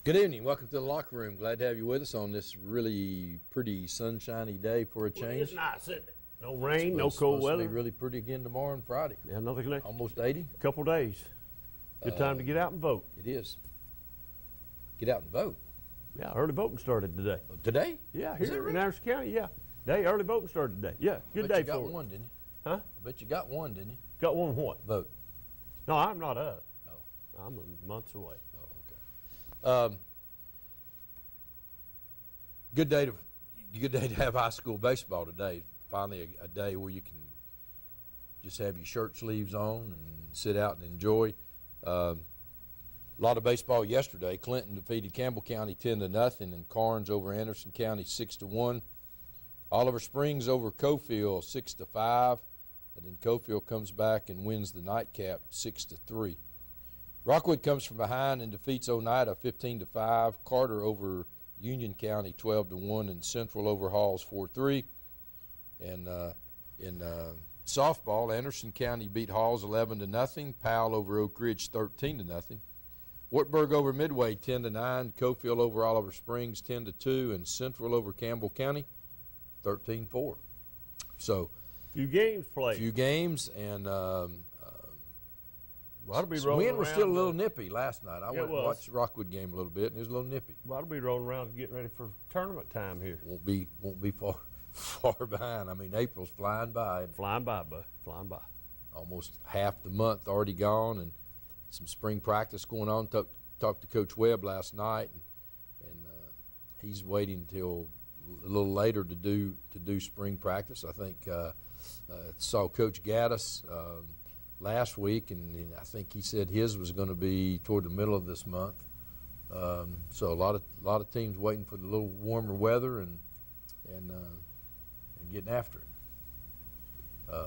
Good evening. Welcome to the locker room. Glad to have you with us on this really pretty sunshiny day for a change. It's nice, isn't it? No rain, no It's cold supposed to weather. be really pretty again tomorrow and Friday. Yeah, another next Almost 80. couple days. Good time to get out and vote. It is. Get out and vote. Yeah, early voting started today. Oh, today? Yeah, Is it here in really? Anderson County, yeah. Early voting started today. Yeah, good I bet day you got for it. one, didn't you? Huh? I bet you got one, didn't you? Got one what? Vote. No, I'm not up. Oh. I'm months away. Oh, okay. Good day to have high school baseball today. Finally, a day where you can just have your shirt sleeves on and sit out and enjoy. A lot of baseball yesterday. Clinton defeated Campbell County 10-0, and Carnes over Anderson County 6-1. Oliver Springs over Cofield 6-5, and then Cofield comes back and wins the nightcap 6-3. Rockwood comes from behind and defeats Oneida 15-5. Carter over Union County 12-1, and Central over Halls 4-3. And in softball, Anderson County beat Halls 11-0. Powell over Oak Ridge 13-0. Wartburg over Midway 10-9. Cofield over Oliver Springs 10-2, and Central over Campbell County 13-4. So, Few games played. few games, and I'll be rolling wind was around, still a little nippy last night. I Yeah, went it and was. watched the Rockwood game a little bit, and it was a little nippy. I'll be rolling around and getting ready for tournament time here. Won't be far behind. I mean, April's flying by. Flying by, bud. Flying by. Almost half the month already gone, and some spring practice going on. Talked to Coach Webb last night, and he's waiting till a little later to do spring practice. I think saw Coach Gaddis last week, and I think he said his was going to be toward the middle of this month. So a lot of teams waiting for the little warmer weather and getting after it.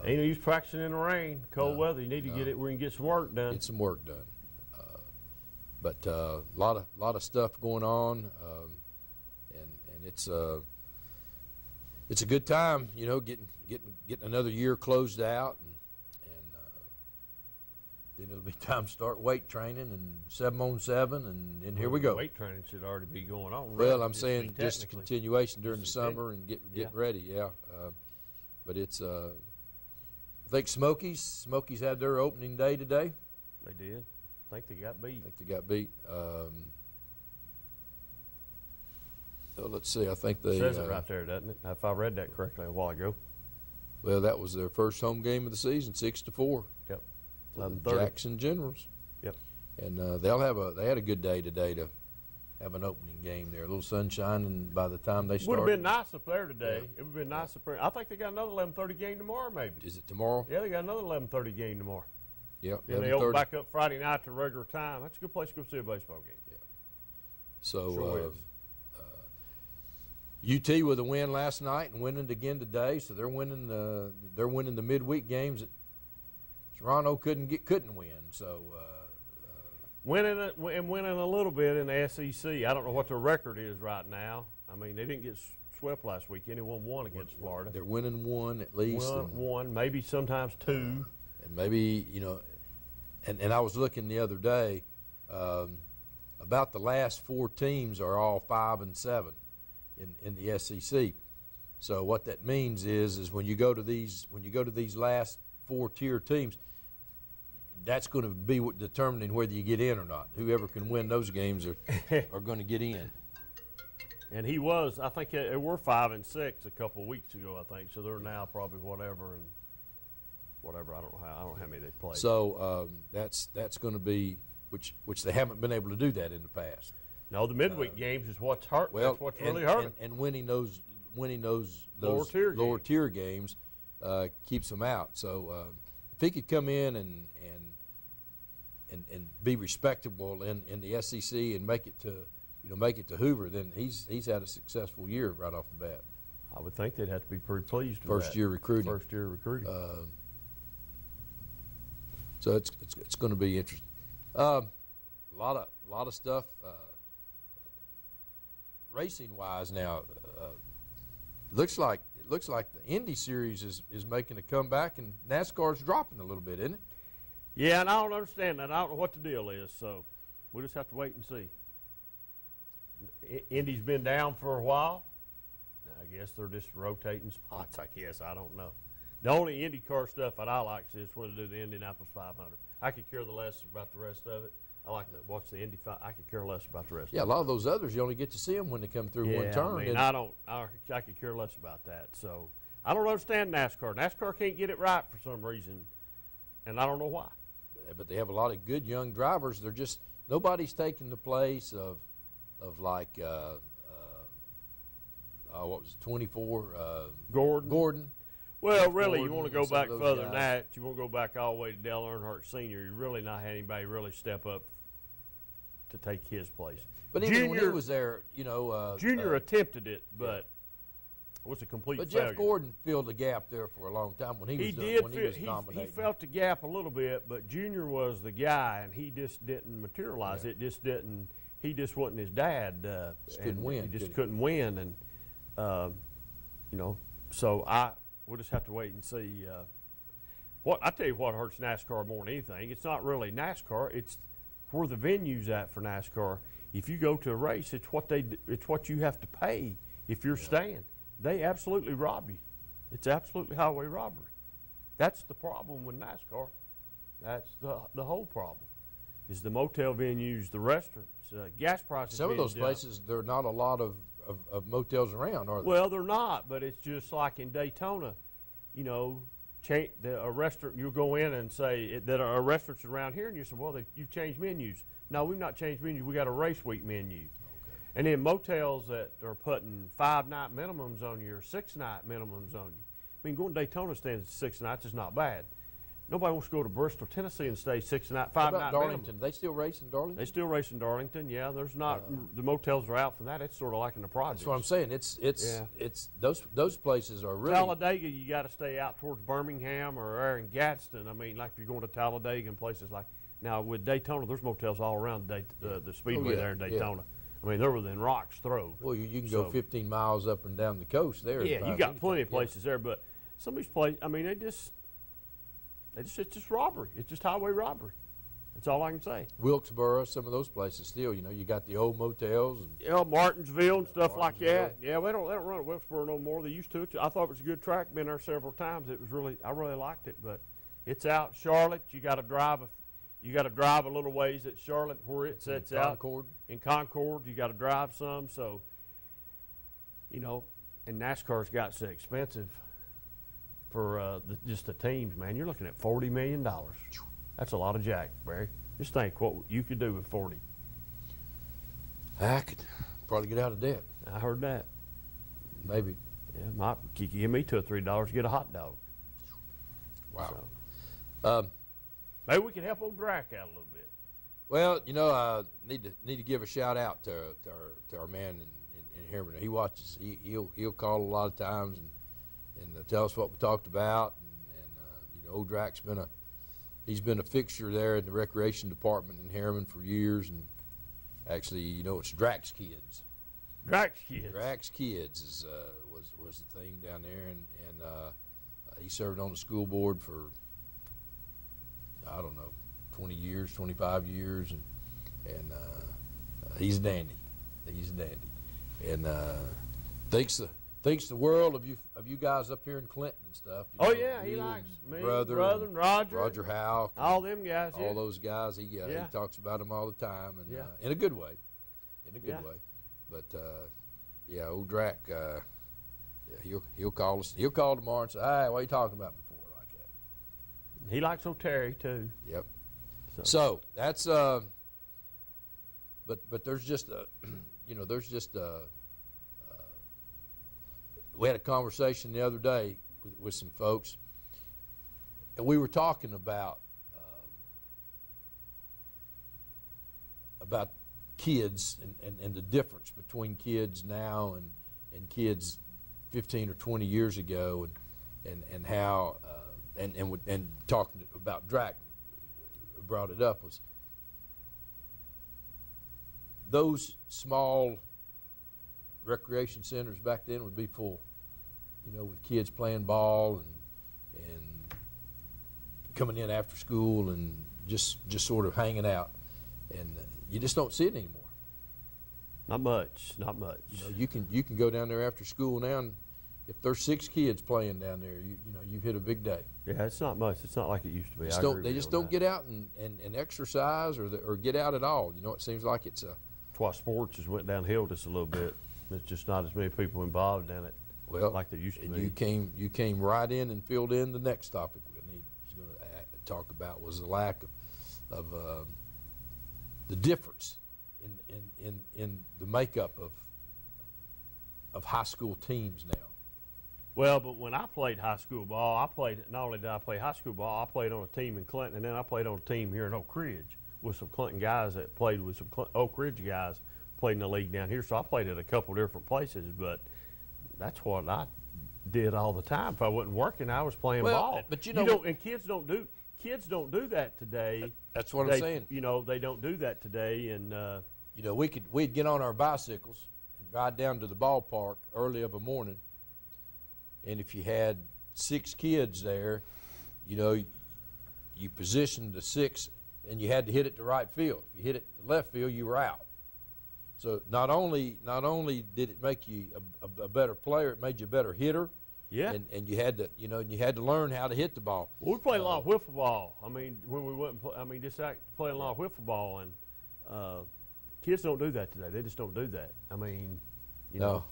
Ain't no use practicing in the rain, cold No, weather. You need to get it where you can get some work done. Get some work done. But a lot of stuff going on, and it's a good time, you know, getting another year closed out, and then it'll be time to start weight training and 7-on-7, and here we go. Weight training should already be going on. Well, I'm Just saying be just a technically. continuation during the Just a con- summer and get Yeah. ready, yeah. But it's I think Smokies had their opening day today. They did. I think they got I beat. think they got beat. Let's see. I think they Says it right there, doesn't it? If I read that correctly a while ago. well, that was their first home game of the season, 6-4. Yep. To the 11:30. Jackson Generals. Yep. And they had a good day today to have an opening game there. A little sunshine, and by the time they Would started, have been nice up there today. Yeah. It would have been nice up there. I think they got another 11:30 game tomorrow, maybe. Is it tomorrow? Yeah, they got another 11:30 game tomorrow. Yep. Then they open 11:30. back up Friday night to regular time. That's a good place to go see a baseball game. So Sure is. UT with a win last night and winning again today. So they're winning the midweek games that Toronto couldn't win. So Winning a little bit in the SEC. I don't know what their record is right now. I mean, they didn't get swept last week. Anyone won against Florida. they're winning one at least. One, maybe sometimes two. And maybe, you know, and I was looking the other day, about the last four teams are all 5-7 in the SEC. So what that means is when you go to these last four tier teams, that's going to be determining whether you get in or not. Whoever can win those games are going to get in. And he was, I think they were 5-6 a couple of weeks ago, I think. So they're now probably whatever. I don't know how many they played. So that's going to be which they haven't been able to do that in the past. No, the midweek games is what's hurt. Well, That's what's really hurting. and winning those Lower tier games keeps them out. So if he could come in and be respectable in the SEC and make it to Hoover, then he's had a successful year right off the bat. I would think they'd have to be pretty pleased with First that. year recruiting. First year recruiting. So it's going to be interesting. A lot of stuff racing wise now. Looks like the Indy Series is making a comeback, and NASCAR's dropping a little bit, isn't it? Yeah, and I don't understand that. I don't know what the deal is, so we'll just have to wait and see. Indy's been down for a while. I guess they're just rotating spots. I guess I don't know. The only IndyCar stuff that I like is when to do the Indianapolis 500. I could care less about the rest of it. I like to watch the Indy 5. I could care less about the rest. Yeah, a of it. lot of those others you only get to see them when they come through one Yeah, turn. I mean, and- I don't. I could care less about that. So I don't understand NASCAR. NASCAR can't get it right for some reason, and I don't know why. but they have a lot of good young drivers. They're just nobody's taking the place of like what was it, 24 Gordon. Gordon. Well, Jeff really, you Gordon want to and go some of back those further than guys. that. You want to go back all the way to Dale Earnhardt Sr. You really not had anybody really step up to take his place. But even when he was there, you know, Junior attempted it, but it was a complete but failure. Jeff Gordon filled the gap there for a long time when he was He doing, did. when he was He dominating. felt the gap a little bit, but Junior was the guy, and he just didn't materialize. Yeah. It just didn't. He just wasn't his dad. Just couldn't and win, He just could he? couldn't win, and you know. So we'll just have to wait and see. What I tell you, what hurts NASCAR more than anything, it's not really NASCAR. It's where the venue's at for NASCAR. If you go to a race, it's what you have to pay if you're staying. They absolutely rob you. It's absolutely highway robbery. That's the problem with NASCAR. That's the whole problem. Is the motel venues, the restaurants, gas prices. Some of being those jumped. places, there are not a lot of motels around, are there? Well, they're not, but it's just like in Daytona, you know, a restaurant, you'll go in and say that are restaurants around here, and you say, well, you've changed menus. No, we've not changed menus. We got a race week menu. Okay. And then motels that are putting 5-night minimums on you or 6-night minimums on you. I mean, going to Daytona staying 6 nights is not bad. Nobody wants to go to Bristol, Tennessee and stay 5 How about night Darlington? minimum. They still race in Darlington? They still race in Darlington, yeah. There's not, the motels are out from that. It's sort of like in the projects. That's what I'm saying. It's those places are really. Talladega, you got to stay out towards Birmingham or there in Gadsden. I mean, like if you're going to Talladega and places like now with Daytona, there's motels all around the speedway yeah, there in yeah. Daytona. I mean, they're within rock's throw. Well, you can So- go 15 miles up and down the coast there. and Yeah, you find got anything. plenty of Yeah. places there, but some of these places, I mean, it's just robbery. It's just highway robbery. That's all I can say. Wilkesboro, some of those places still. You know, you got the old motels. And Yeah, Martinsville and stuff like Martinsville. that. Yeah, they don't run at Wilkesboro no more. They used to. I thought it was a good track. Been there several times. I really liked it, but it's out. Charlotte, you got to drive a little ways at Charlotte where it sets out. Concord. In Concord, you got to drive some. So, you know, and NASCAR's got so expensive for just the teams, man. You're looking at $40 million. That's a lot of jack, Barry. Just think what you could do with 40. I could probably get out of debt. I heard that. Maybe. Yeah, might give me $2 or $3 to get a hot dog. Wow. So, maybe we can help old Drac out a little bit. Well, you know, need to give a shout out to our man in Herman. He watches. He'll call a lot of times and tell us what we talked about. And you know, old Drac's he's been a fixture there in the recreation department in Harriman for years. And actually, you know, it's Drac's Kids. Drac's Kids. Drac's Kids was the thing down there, and he served on the school board for I don't know 20 years, 25 years, and he's a dandy. He's a dandy, and thinks the world of you guys up here in Clinton and stuff. You Oh know, yeah, he you likes and me, brother and Roger, Roger Howe, all them guys. all Yeah. those guys. He Yeah. talks about them all the time, and Yeah. in a good way, Yeah. But yeah, old Drac, yeah, he'll call us. He'll call tomorrow and say, "Hey, what are you talking about before?" Like that. He likes old Terry too. Yep. So, So that's but there's just a, you know, we had a conversation the other day with some folks, and we were talking about kids and the difference between kids now and kids 15 or 20 years ago, and how and talking about Drac brought it up was those small recreation centers back then would be full, you know, with kids playing ball and coming in after school and just sort of hanging out, and you just don't see it anymore. Not much, not much. You know, you can go down there after school now, and if there's 6 kids playing down there, you know you've hit a big day. Yeah, it's not much. It's not like it used to be. They just don't get out and exercise or get out at all. You know, it seems like it's a. That's why sports just went downhill just a little bit. There's just not as many people involved in it. Well, like there used to and be. you came right in and filled in the next topic we was going to talk about was the lack of the difference in the makeup of high school teams now. Well, but when I played high school ball, not only did I play high school ball, I played on a team in Clinton, and then I played on a team here in Oak Ridge with some Clinton guys that played with some Oak Ridge guys played in the league down here. So I played at a couple different places, but that's what I did all the time. If I wasn't working, I was playing ball. But you know, and kids don't do that today. That's what I'm saying. You know, they don't do that today, and you know, we'd get on our bicycles and ride down to the ballpark early of a morning, and if you had 6 kids there, you know, you positioned the 6, and you had to hit it to right field. If you hit it to left field, you were out. So not only did it make you a better player, it made you a better hitter. yeah. And you had to learn how to hit the ball. Well, we played a lot of wiffle ball. I mean, when we went, just playing a lot of wiffle ball, and kids don't do that today. They just don't do that. I mean, you know,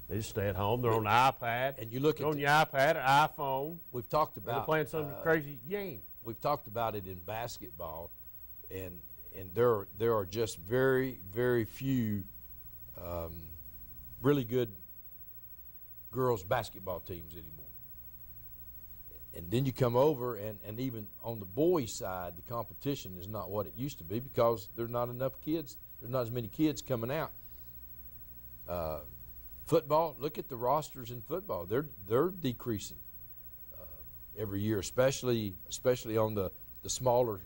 they just stay at home. They're on the iPad. And you look at on your iPad or iPhone. We've talked They're about playing some crazy game. We've talked about it in basketball, and there are just very, very few really good girls basketball teams anymore. And then you come over, and even on the boys' side, the competition is not what it used to be because there's not enough kids. There's not as many kids coming out. Football, look at the rosters in football. They're decreasing every year, especially on the smaller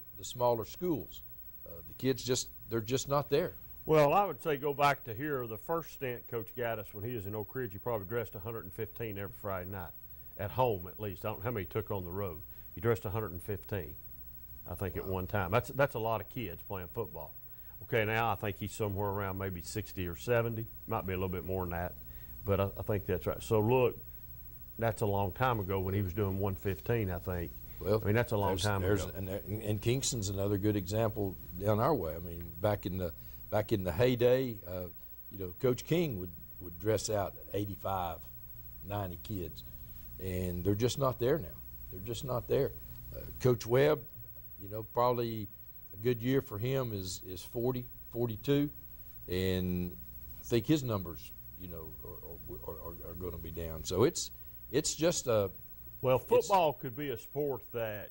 schools. The kids they're just not there. Well, I would say go back to here. The first stint Coach Gaddis, when he was in Oak Ridge, he probably dressed 115 every Friday night, at home at least. I don't know how many he took on the road. He dressed 115, I think, at one time. That's a lot of kids playing football. Okay, now I think he's somewhere around maybe 60 or 70. Might be a little bit more than that, but I think that's right. So look, that's a long time ago when he was doing 115, I think. Well, I mean, that's a long time ago. And Kingston's another good example down our way. I mean, back in the heyday, you know, Coach King would dress out 85, 90 kids, and they're just not there now. They're just not there. Coach Webb, you know, probably a good year for him is 40, 42, and I think his numbers, you know, are going to be down. So it's just a. Well, football could be a sport that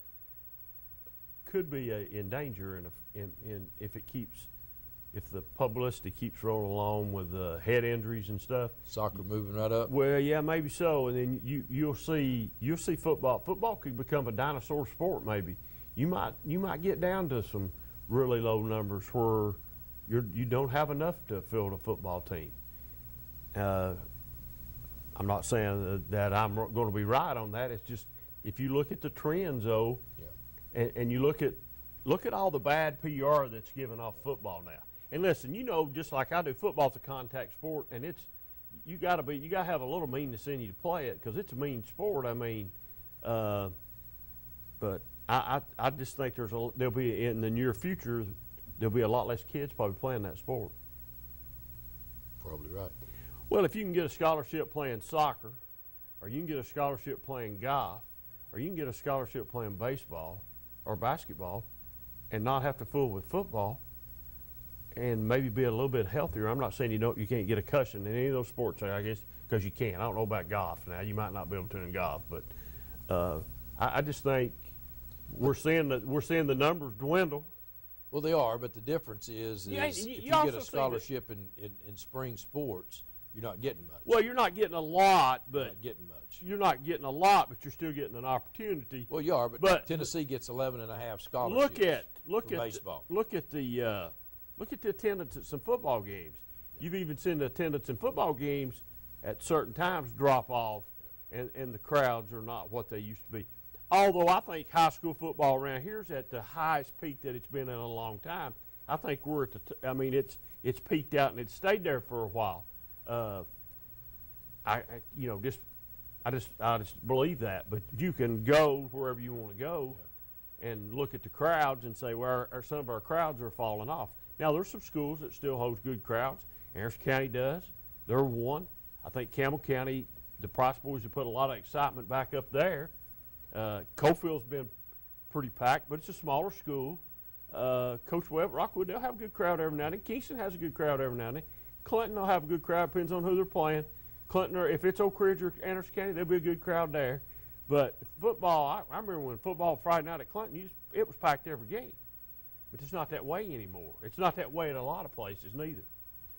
could be in danger, if the publicity keeps rolling along with head injuries and stuff. Soccer moving right up. Well, yeah, maybe so. And then you'll see football. Football could become a dinosaur sport. Maybe you might get down to some really low numbers where you don't have enough to field a football team. I'm not saying that I'm going to be right on that. It's just if you look at the trends, though, and you look at all the bad PR that's given off football now. And listen, you know, just like I do, football's a contact sport, and you got to have a little meanness in you to play it because it's a mean sport. I mean, but I just think there'll be in the near future there'll be a lot less kids probably playing that sport. Probably right. Well, if you can get a scholarship playing soccer, or you can get a scholarship playing golf, or you can get a scholarship playing baseball or basketball and not have to fool with football and maybe be a little bit healthier. I'm not saying you can't get a cushion in any of those sports, I guess, because you can. I don't know about golf now. You might not be able to in golf, but I just think we're seeing the numbers dwindle. Well, they are, but the difference is if you get a scholarship in spring sports, you're not getting much. Well, you're not getting a lot, but you're not getting much. You're not getting a lot, but you're still getting an opportunity. Well, you are, but Tennessee gets 11.5 scholarships. Look at baseball. Look at the attendance at some football games. You've even seen the attendance in football games at certain times drop off, and the crowds are not what they used to be. Although I think high school football around here is at the highest peak that it's been in a long time. I think we're at it's it's peaked out and it's stayed there for a while. I just believe that. But you can go wherever you want to go and look at the crowds and say, well, some of our crowds are falling off. Now, there's some schools that still host good crowds. Harris County does. They're one. I think Campbell County, the Price Boys have put a lot of excitement back up there. Cofield's been pretty packed, but it's a smaller school. Coach Webb, Rockwood, they'll have a good crowd every now and then. Kingston has a good crowd every now and then. Clinton will have a good crowd, depends on who they're playing. Clinton, or if it's Oak Ridge or Anderson County, there'll be a good crowd there. But football, I remember when football Friday night at Clinton, it was packed every game. But it's not that way anymore. It's not that way at a lot of places neither.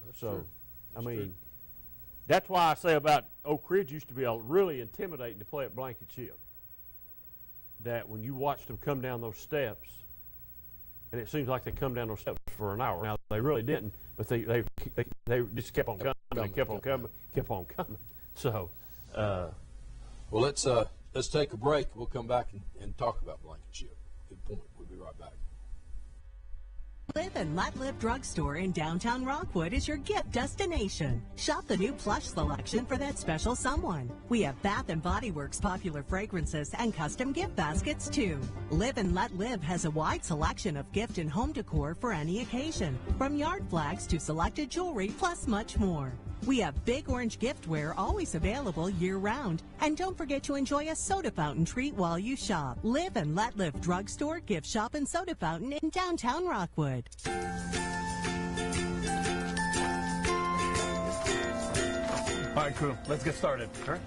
That's so, true. That's true. That's why I say about Oak Ridge used to be really intimidating to play at Blankenship. That when you watched them come down those steps, and it seems like they come down those steps for an hour. Now, they really didn't, but they just kept on coming, kept on coming. So, well, let's take a break. We'll come back and talk about Blankenship. Good point. We'll be right back. Live and Let Live Drugstore in downtown Rockwood is your gift destination. Shop the new plush selection for that special someone. We have Bath & Body Works popular fragrances and custom gift baskets too. Live and Let Live has a wide selection of gift and home decor for any occasion, from yard flags to selected jewelry, plus much more. We have Big Orange giftware always available year-round. And don't forget to enjoy a soda fountain treat while you shop. Live and Let Live Drugstore, Gift Shop, and Soda Fountain in downtown Rockwood. All right, crew, let's get started. Sure.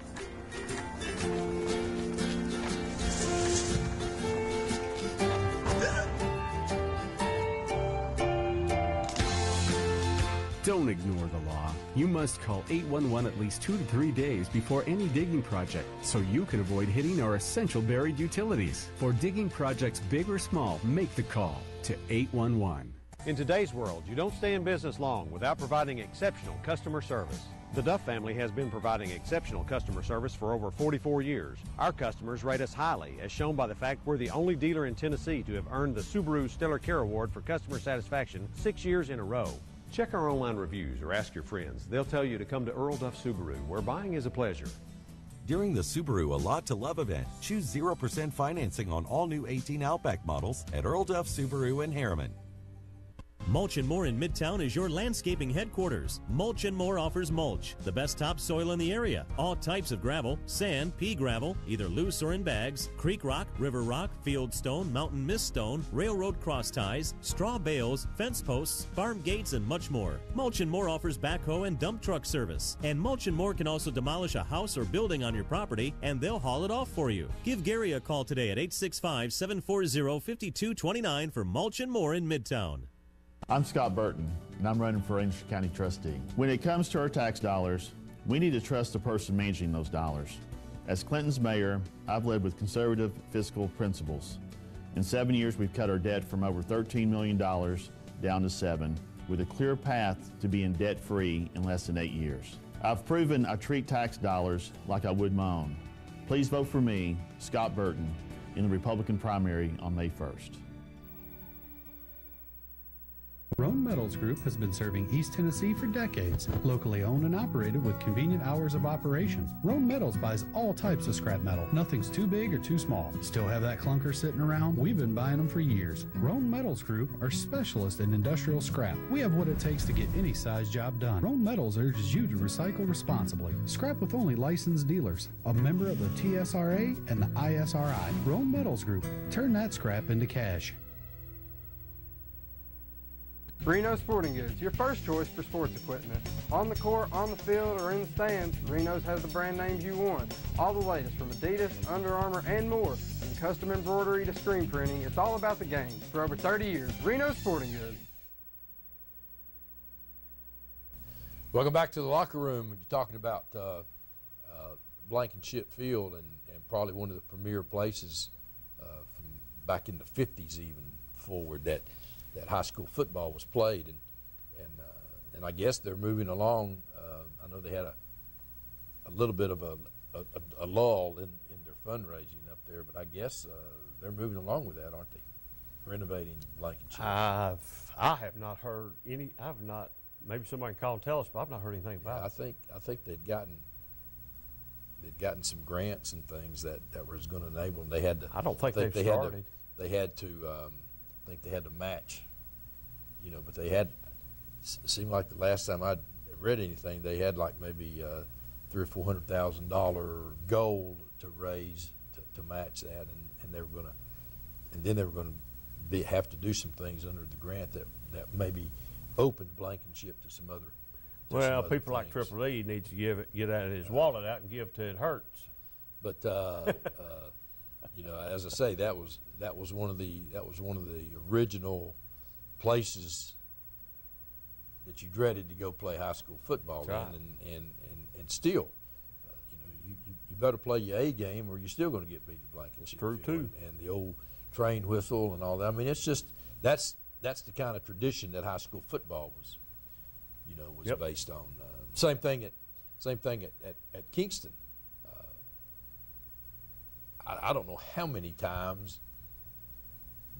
Don't ignore the law. You must call 811 at least 2 to 3 days before any digging project so you can avoid hitting our essential buried utilities. For digging projects big or small, make the call to 811. In today's world, you don't stay in business long without providing exceptional customer service. The Duff family has been providing exceptional customer service for over 44 years. Our customers rate us highly, as shown by the fact we're the only dealer in Tennessee to have earned the Subaru Stellar Care Award for customer satisfaction 6 years in a row. Check our online reviews or ask your friends. They'll tell you to come to Earl Duff Subaru, where buying is a pleasure. During the Subaru A Lot to Love event, choose 0% financing on all new 18 Outback models at Earl Duff Subaru in Harriman. Mulch & More in Midtown is your landscaping headquarters. Mulch & More offers mulch, the best topsoil in the area. All types of gravel, sand, pea gravel, either loose or in bags, creek rock, river rock, field stone, mountain mist stone, railroad cross ties, straw bales, fence posts, farm gates, and much more. Mulch & More offers backhoe and dump truck service. And Mulch & More can also demolish a house or building on your property, and they'll haul it off for you. Give Gary a call today at 865-740-5229 for Mulch & More in Midtown. I'm Scott Burton, and I'm running for Anderson County Trustee. When it comes to our tax dollars, we need to trust the person managing those dollars. As Clinton's mayor, I've led with conservative fiscal principles. In 7 years, we've cut our debt from over $13 million down to $7 million, with a clear path to being debt-free in less than 8 years. I've proven I treat tax dollars like I would my own. Please vote for me, Scott Burton, in the Republican primary on May 1st. Roan Metals Group has been serving East Tennessee for decades. Locally owned and operated with convenient hours of operation. Roan Metals buys all types of scrap metal. Nothing's too big or too small. Still have that clunker sitting around? We've been buying them for years. Roan Metals Group are specialists in industrial scrap. We have what it takes to get any size job done. Roan Metals urges you to recycle responsibly. Scrap with only licensed dealers. A member of the TSRA and the ISRI. Roan Metals Group. Turn that scrap into cash. Reno Sporting Goods, your first choice for sports equipment. On the court, on the field, or in the stands, Reno's has the brand names you want. All the latest from Adidas, Under Armour, and more. From custom embroidery to screen printing, it's all about the game. For over 30 years, Reno Sporting Goods. Welcome back to the locker room. You're talking about Blankenship Field and probably one of the premier places from back in the 50s even forward that high school football was played, and I guess they're moving along. I know they had a little bit of a lull in their fundraising up there, but I guess they're moving along with that, aren't they? Renovating Blankenship. I have not heard any. I've not maybe somebody can call and tell us, but I've not heard anything about I it. think they'd gotten some grants and things that was going to enable them. They had to. I don't think they've they started. They had to. I think they had to match. You know, but they had. Seemed like the last time I read anything, they had like maybe $300,000 or $400,000 goal to raise to match that, and they were going to, and then they were going to have to do some things under the grant that maybe opened Blankenship to some other. Well, people like Triple E needs to get out of his wallet out and give to It Hurts. But you know, as I say, that was one of the original places that you dreaded to go play high school football in, and still, you know, you better play your A game or you're still going to get beat at Blankenship. True too. And the old train whistle and all that. I mean, it's just that's the kind of tradition that high school football was, you know, was based on. Same thing at Kingston. I don't know how many times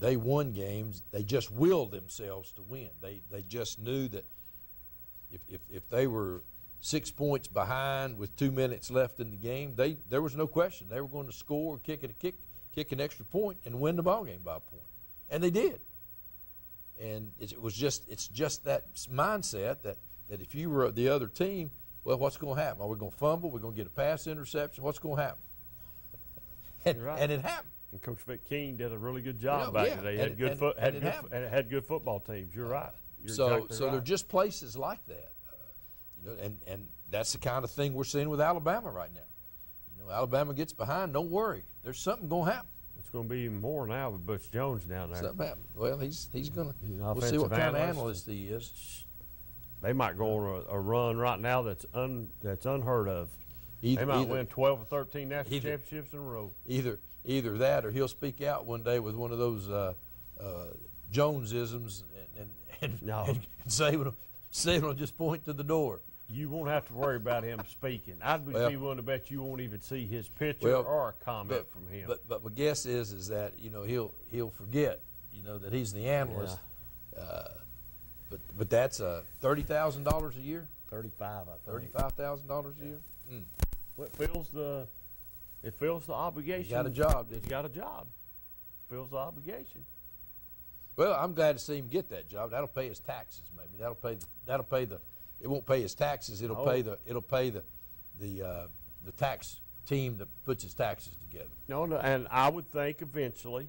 they won games. They just willed themselves to win. They just knew that if they were 6 points behind with 2 minutes left in the game, there was no question they were going to score, kick an extra point, and win the ball game by a point, and they did. And it's just that mindset that if you were the other team, well, what's going to happen? Are we going to fumble? We're going to get a pass interception? What's going to happen? And it happened. And Coach Vic King did a really good job back today. Had good football teams. You're right. You're exactly so right. they're just places like that, you know, and that's the kind of thing we're seeing with Alabama right now. You know, Alabama gets behind. Don't worry, there's something going to happen. It's going to be even more now with Butch Jones down there. Something happened. Well, he's going to. We'll see offensive what kind of analyst. analyst he is. They might go on a run right now that's unheard of. They might win 12 or 13 national championships in a row. Either that, or he'll speak out one day with one of those Jones-isms and Saban will just point to the door. You won't have to worry about him speaking. I'd be willing to bet you won't even see his picture or a comment from him. But my guess is that, you know, he'll forget, you know, that he's the analyst. Yeah. But that's $30,000 a year. 35, I think. $35,000 a year. Mm. Well, it fills the obligation. He got a job. He's got a job. Fills the obligation. Well, I'm glad to see him get that job. That'll pay his taxes. Maybe that'll pay the. It won't pay his taxes. It'll pay the tax team that puts his taxes together. No, and I would think eventually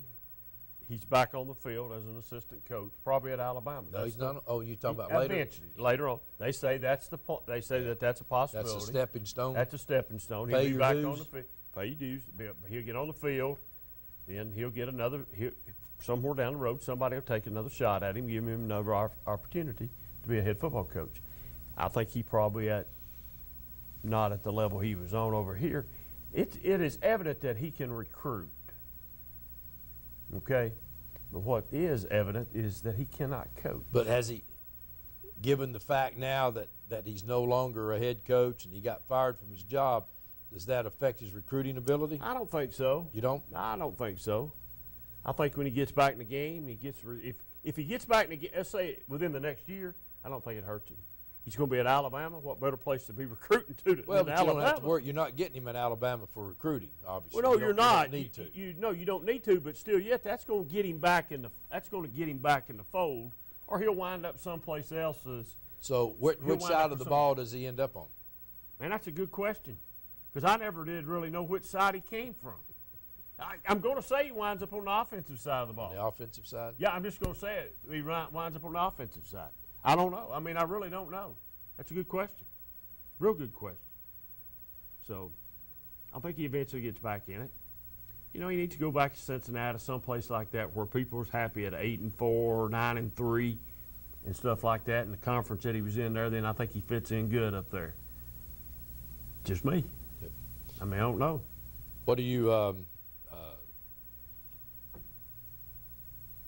he's back on the field as an assistant coach, probably at Alabama. No, he's not. Oh, you talking about later? Eventually, later on. They say that's the point. They say that's a possibility. That's a stepping stone. That's a stepping stone. Pay He'll be your back dues. on the field. Pay your dues. He'll get on the field. Then he'll get another. Somewhere down the road, somebody will take another shot at him, give him another opportunity to be a head football coach. I think he probably not at the level he was on over here. It is evident that he can recruit. Okay, but what is evident is that he cannot coach. But has he, given the fact now that he's no longer a head coach and he got fired from his job, does that affect his recruiting ability? I don't think so. You don't? I don't think so. I think when he gets back in the game, if he gets back in the game, let's say within the next year, I don't think it hurts him. He's going to be at Alabama. What better place to be recruiting to than Well, but Alabama? you don't have to worry. You're not getting him at Alabama for recruiting, obviously. Well, no, you're not. You don't need to. You don't need to, but still, yet that's going to get him back in the fold, or he'll wind up someplace else. So, which side of the ball does he end up on? Man, that's a good question, because I never did really know which side he came from. I'm going to say he winds up on the offensive side of the ball. On the offensive side? Yeah, I'm just going to say it. He winds up on the offensive side. I don't know. I mean, I really don't know. That's a good question. Real good question. So, I think he eventually gets back in it. You know, he needs to go back to Cincinnati, someplace like that, where people are happy at 8-4, 9-3, and stuff like that. And the conference that he was in there, then I think he fits in good up there. Just me. Yep. I mean, I don't know. What do you?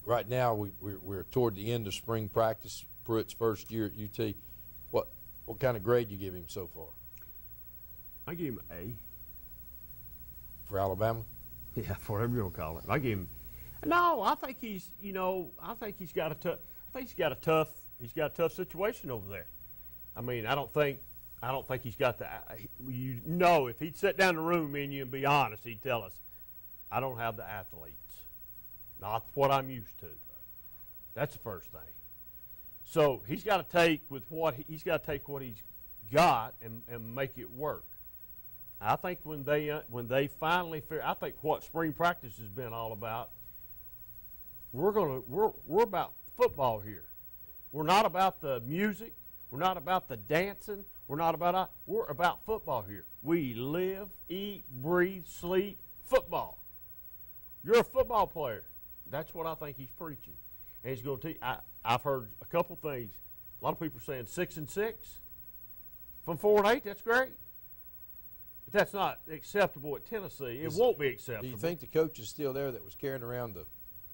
Right now, we're toward the end of spring practice. Pruitt's first year at UT. What kind of grade you give him so far? I give him A. For Alabama? Yeah, for whatever you want to call it. I give him. No, I think he's. You know, I think he's got a tough situation over there. I mean, I don't think he's got the. You know, if he'd sit down in the room, me and you, and be honest, he'd tell us, I don't have the athletes, not what I'm used to. That's the first thing. So he's got to take what he's got and make it work. I think when they finally figure, I think what spring practice has been all about. We're about football here. We're not about the music. We're not about the dancing. We're about football here. We live, eat, breathe, sleep football. You're a football player. That's what I think he's preaching. And he's going to teach. I've heard a couple things. A lot of people are saying 6-6 from 4-8. That's great. But that's not acceptable at Tennessee. It won't be acceptable. Do you think the coach is still there that was carrying around the?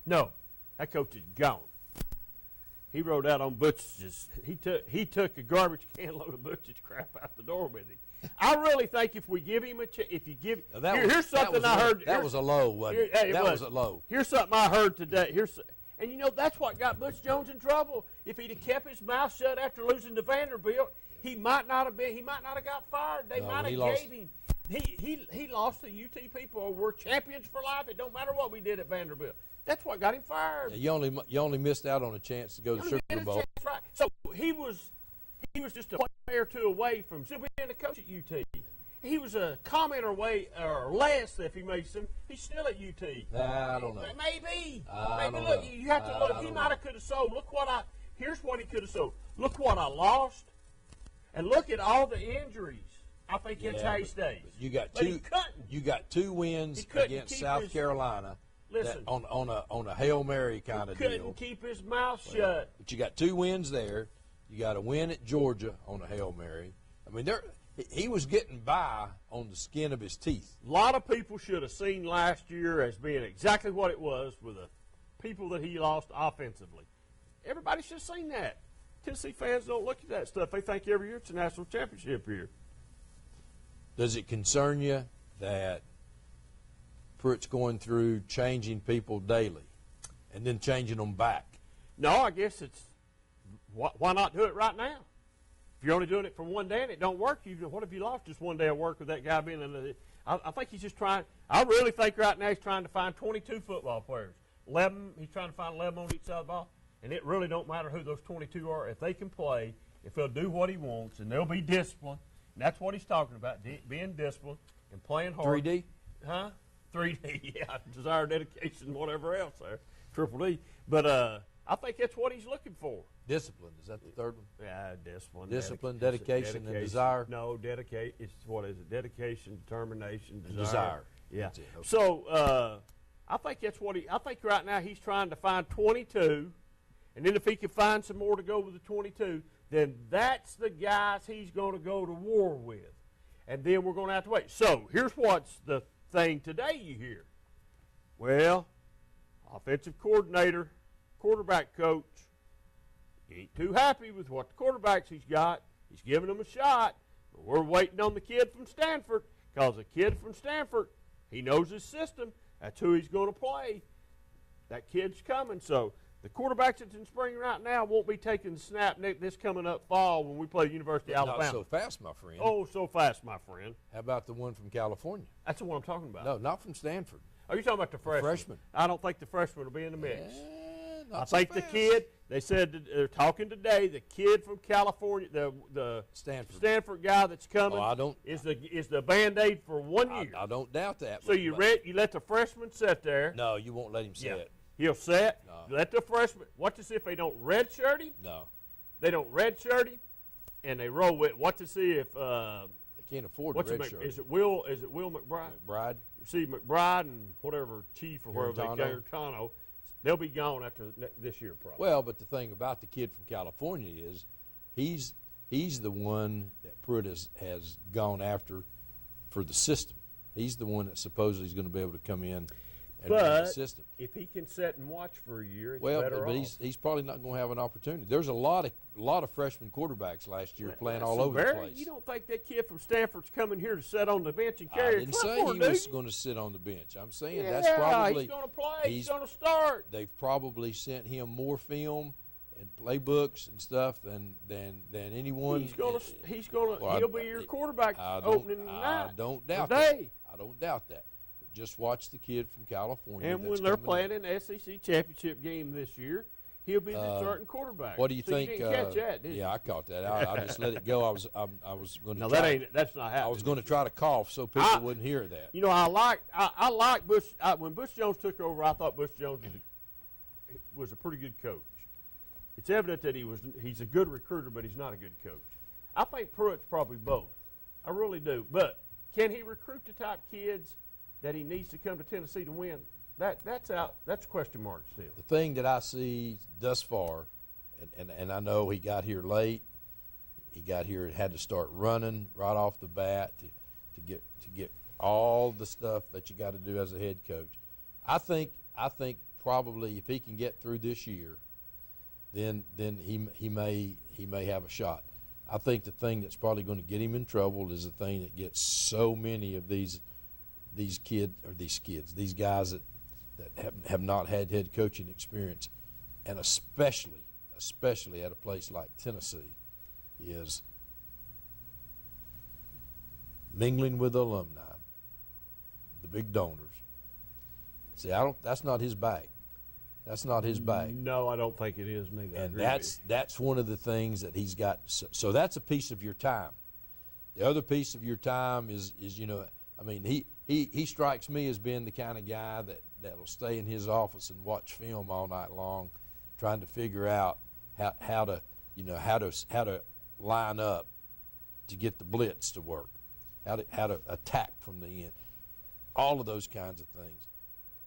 No, that coach is gone. He rode out on Butch's. He took a garbage can load of Butch's crap out the door with him. I really think if we give him a chance, here's something I heard. That was a low, wasn't it? That was a low. Here's something I heard today. And you know that's what got Butch Jones in trouble. If he'd have kept his mouth shut after losing to Vanderbilt, he might not have got fired. They might have gave him. He lost to UT people. We're champions for life. It don't matter what we did at Vanderbilt. That's what got him fired. Yeah, you only missed out on a chance to go to the Sugar Bowl. Right. So he was just a player or two away from still being a coach at UT. He was a commenter away or less if he made some. He's still at UT. I don't know. Maybe look, you have to look. He might have could have sold. Here's what he could have sold. Look what I lost, and look at all the injuries. I think it's K-State. You got two wins against South Carolina. Listen, on a Hail Mary kind of deal. Couldn't keep his mouth shut. But you got two wins there. You got a win at Georgia on a Hail Mary. I mean, he was getting by on the skin of his teeth. A lot of people should have seen last year as being exactly what it was with the people that he lost offensively. Everybody should have seen that. Tennessee fans don't look at that stuff. They think every year it's a national championship year. Does it concern you that Pruitt's going through changing people daily and then changing them back? No, I guess it's why not do it right now? If you're only doing it for one day and it don't work, what if you lost just one day of work with that guy being in the – I think he's just trying – I really think right now he's trying to find 22 football players. 11, he's trying to find 11 on each side of the ball, and it really don't matter who those 22 are. If they can play, if they'll do what he wants, and they'll be disciplined, and that's what he's talking about, being disciplined and playing hard. 3D? Huh? 3D, yeah, desire, dedication, whatever else there, Triple D. But I think that's what he's looking for. Discipline, is that the third one? Yeah, discipline. Dedication, and desire? No, dedicate. It's what is it? Dedication, determination, desire. Desire. Yeah. Okay. So I think that's what I think right now he's trying to find 22, and then if he can find some more to go with the 22, then that's the guys he's going to go to war with, and then we're going to have to wait. So here's what's the thing today you hear. Well, offensive coordinator, quarterback coach, ain't too happy with what the quarterbacks he's got. He's giving them a shot. But we're waiting on the kid from Stanford because the kid from Stanford, he knows his system. That's who he's going to play. That kid's coming. So the quarterbacks that's in spring right now won't be taking the snap this coming up fall when we play the University of Alabama. Not so fast, my friend. Oh, so fast, my friend. How about the one from California? That's the one I'm talking about. No, not from Stanford. Oh, you're talking about the freshman. Freshman. I don't think the freshman will be in the mix. I think the kid, they said they're talking today, the kid from California, the Stanford guy that's coming is the Band-Aid for 1 year. I don't doubt that. So you let the freshman sit there. No, you won't let him sit. He'll sit. No. You let the freshman, watch to see if they don't redshirt him. No. They don't redshirt him, and they roll with, watch to see if they can't afford to redshirt. Is it Will McBride? McBride. See McBride and whatever chief or wherever they Garantano. They'll be gone after this year, probably. Well, but the thing about the kid from California is he's the one that Pruitt has gone after for the system. He's the one that supposedly is going to be able to come in and run the system. If he can sit and watch for a year, it's better but off. he's probably not going to have an opportunity. There's a lot of freshman quarterbacks last year playing all over the place. You don't think that kid from Stanford's coming here to sit on the bench and carry I didn't say he was going to sit on the bench. I'm saying that's probably he's going to play. He's going to start. They've probably sent him more film and playbooks and stuff than anyone. He'll be your quarterback opening night. I don't doubt today. that. I don't doubt that. But just watch the kid from California. And when they're playing in the SEC championship game this year, he'll be the starting quarterback. What do you think? You didn't catch that, did you? Yeah, I caught that. I just let it go. I was going to. No, that's not happening. I was going to try to cough so people wouldn't hear that. You know, I like Bush. When Bush Jones took over, I thought Bush Jones was a pretty good coach. It's evident that he's a good recruiter, but he's not a good coach. I think Pruitt's probably both. I really do. But can he recruit the type kids that he needs to come to Tennessee to win? That's out. That's a question mark still. The thing that I see thus far, and I know he got here late. He got here and had to start running right off the bat to get all the stuff that you got to do as a head coach. I think probably if he can get through this year, then he may have a shot. I think the thing that's probably going to get him in trouble is the thing that gets so many of these guys that have not had head coaching experience, and especially at a place like Tennessee, is mingling with alumni, the big donors. See, that's not his bag. That's not his bag. No, I don't think it is neither. And that's one of the things that he's got. So that's a piece of your time. The other piece of your time is I mean, he strikes me as being the kind of guy that'll stay in his office and watch film all night long, trying to figure out how to line up to get the blitz to work, how to attack from the end, all of those kinds of things.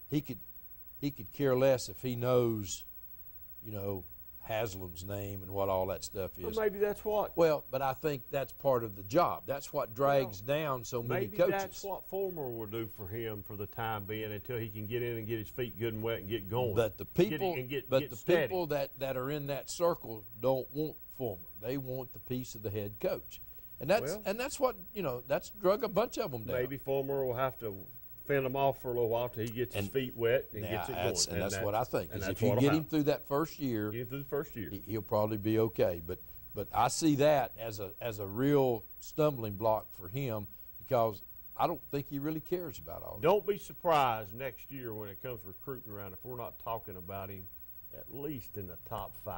He could care less if he knows, Haslam's name and what all that stuff is. Well, maybe that's what. Well, but I think that's part of the job. That's what drags down so many coaches. Maybe that's what Fulmer will do for him for the time being until he can get in and get his feet good and wet and get going. But the people, steady. people that are in that circle don't want Fulmer. They want the piece of the head coach, and that's what that's drug a bunch of them down. Maybe Fulmer will have to fend him off for a little while till he gets his feet wet and gets it going. And that's what I think. Is if you get him through that first year, he'll probably be okay. But I see that as a real stumbling block for him, because I don't think he really cares about all that. Don't be surprised next year when it comes recruiting around if we're not talking about him at least in the top 5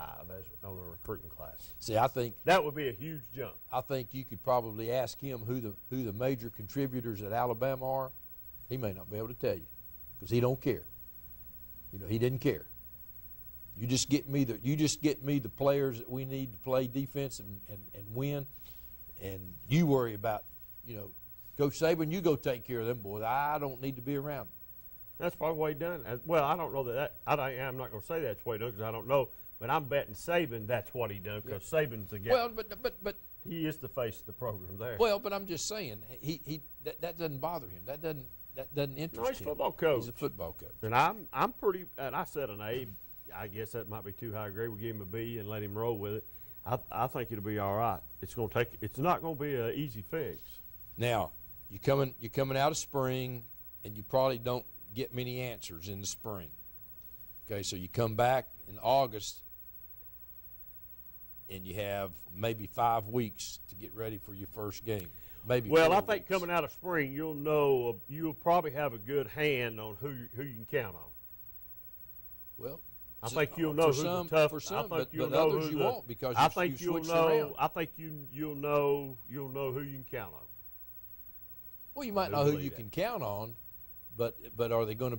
on the recruiting class. See, I think that would be a huge jump. I think you could probably ask him who the major contributors at Alabama are. He may not be able to tell you, because he don't care. He didn't care. You just get me the players that we need to play defense and win, and you worry about Coach Saban. You go take care of them boys. I don't need to be around them. That's probably what he done. Well, I don't know that. I'm not going to say that's what he done, because I don't know. But I'm betting Saban that's what he done, because Saban's the guy. Well, but he is the face of the program there. Well, but I'm just saying that doesn't bother him. That doesn't interest him. No, he's a football coach. He's a football coach. And I'm pretty. And I said an A. I guess that might be too high a grade. We give him a B and let him roll with it. I think it'll be all right. It's not going to be an easy fix. Now, you're coming out of spring, and you probably don't get many answers in the spring. Okay, so you come back in August, and you have maybe 5 weeks to get ready for your first game. Maybe. Well, I 4 think weeks. coming out of spring, you'll probably have a good hand on who you can count on. Well, I think you'll know who's the tough. For some, I think but others you won't, because I think you switched know. around. I think you'll know who you can count on. Well, you might know who you can count on, but are we going to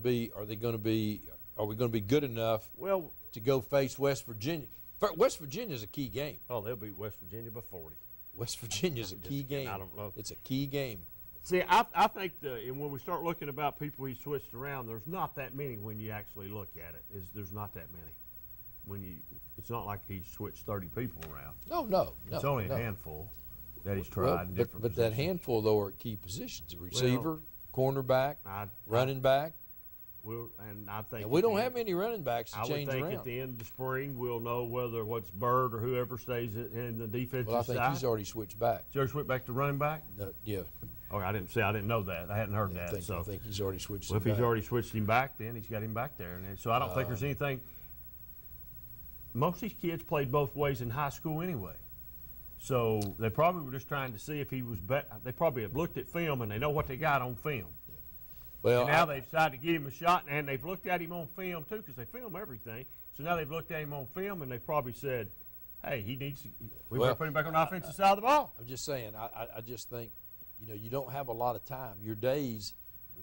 be good enough to go face West Virginia? West Virginia's a key game. Oh, they'll beat West Virginia by 40. West Virginia's a key game. I don't know. It's a key game. See, I think and when we start looking about people he switched around, there's not that many when you actually look at it. There's not that many. It's not like he switched 30 people around. No. It's only a handful that he's tried in different but that handful, though, are at key positions. A receiver, cornerback, running back. And we don't have many running backs to change around. I would think at the end of the spring we'll know whether what's Bird or whoever stays in the defensive side. Well, I think he's already switched back. He's already switched back to running back? Yeah. Okay, I didn't know that. I hadn't heard that. I think he's already switched him back. Well, if he's already switched him back, then he's got him back there. And so I don't think there's anything. most of these kids played both ways in high school anyway. So they probably were just trying to see if he was better. They probably have looked at film and they know what they got on film. Well, and now they've decided to give him a shot, and they've looked at him on film too, because they film everything. So now they've looked at him on film, and they've probably said, "Hey, he needs to. We better put him back on the offensive side of the ball." I'm just saying. I just think, you don't have a lot of time. Your days,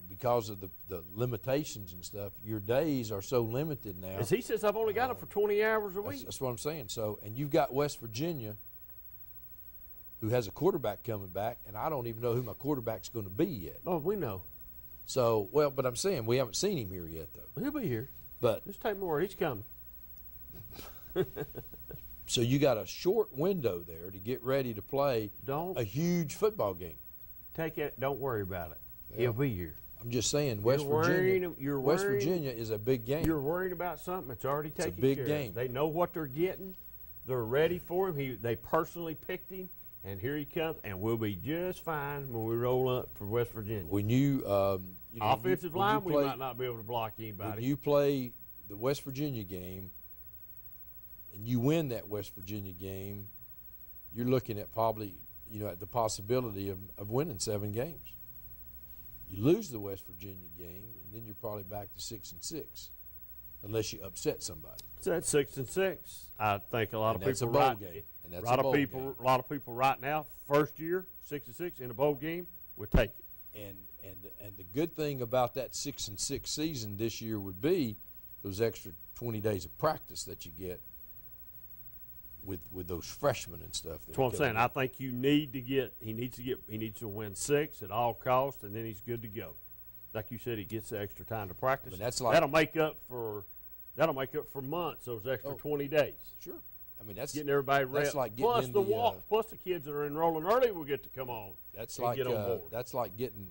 because of the limitations and stuff, your days are so limited now. As he says, I've only got him for 20 hours a week. That's what I'm saying. So, and you've got West Virginia, who has a quarterback coming back, and I don't even know who my quarterback's going to be yet. Oh, we know. So, but I'm saying we haven't seen him here yet, though. He'll be here. But just take more. He's coming. So you got a short window there to get ready to play a huge football game. Take it. Don't worry about it. Yeah. He'll be here. I'm just saying, West Virginia is a big game. You're worried about something that's already taken care of. It's a big game. They know what they're getting. They're ready for him. They personally picked him. And here he comes, and we'll be just fine when we roll up for West Virginia. When you, offensive line, we might not be able to block anybody. When you play the West Virginia game, and you win that West Virginia game, you're looking at probably, at the possibility of winning 7 games. You lose the West Virginia game, and then you're probably back to 6-6, unless you upset somebody. So that's 6-6. I think a lot of people right now. And that's a bowl game. A lot of people right now, first year, 6-6 in a bowl game, would take it. And the good thing about that 6-6 season this year would be those extra 20 days of practice that you get with those freshmen and stuff. That's what I'm saying. I think he needs to win 6 at all costs, and then he's good to go. Like you said, he gets the extra time to practice. That'll make up for months. Those extra 20 days. Sure. I mean, that's getting everybody ready. That's like plus the kids that are enrolling early will get to come on. That's like get on board. That's like getting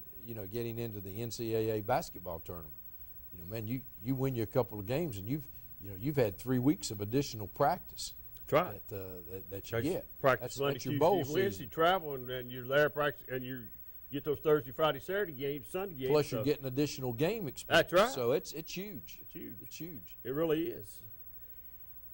into the NCAA basketball tournament. Man, you win you a couple of games, and you've had 3 weeks of additional practice. That's right. That you get. Practice Monday, that's your bowl season. Wednesday, travel, and you're there practice, and you get those Thursday, Friday, Saturday games, Sunday games. Plus, you're getting additional game experience. That's right. So it's huge. It's huge. It's huge. It really is.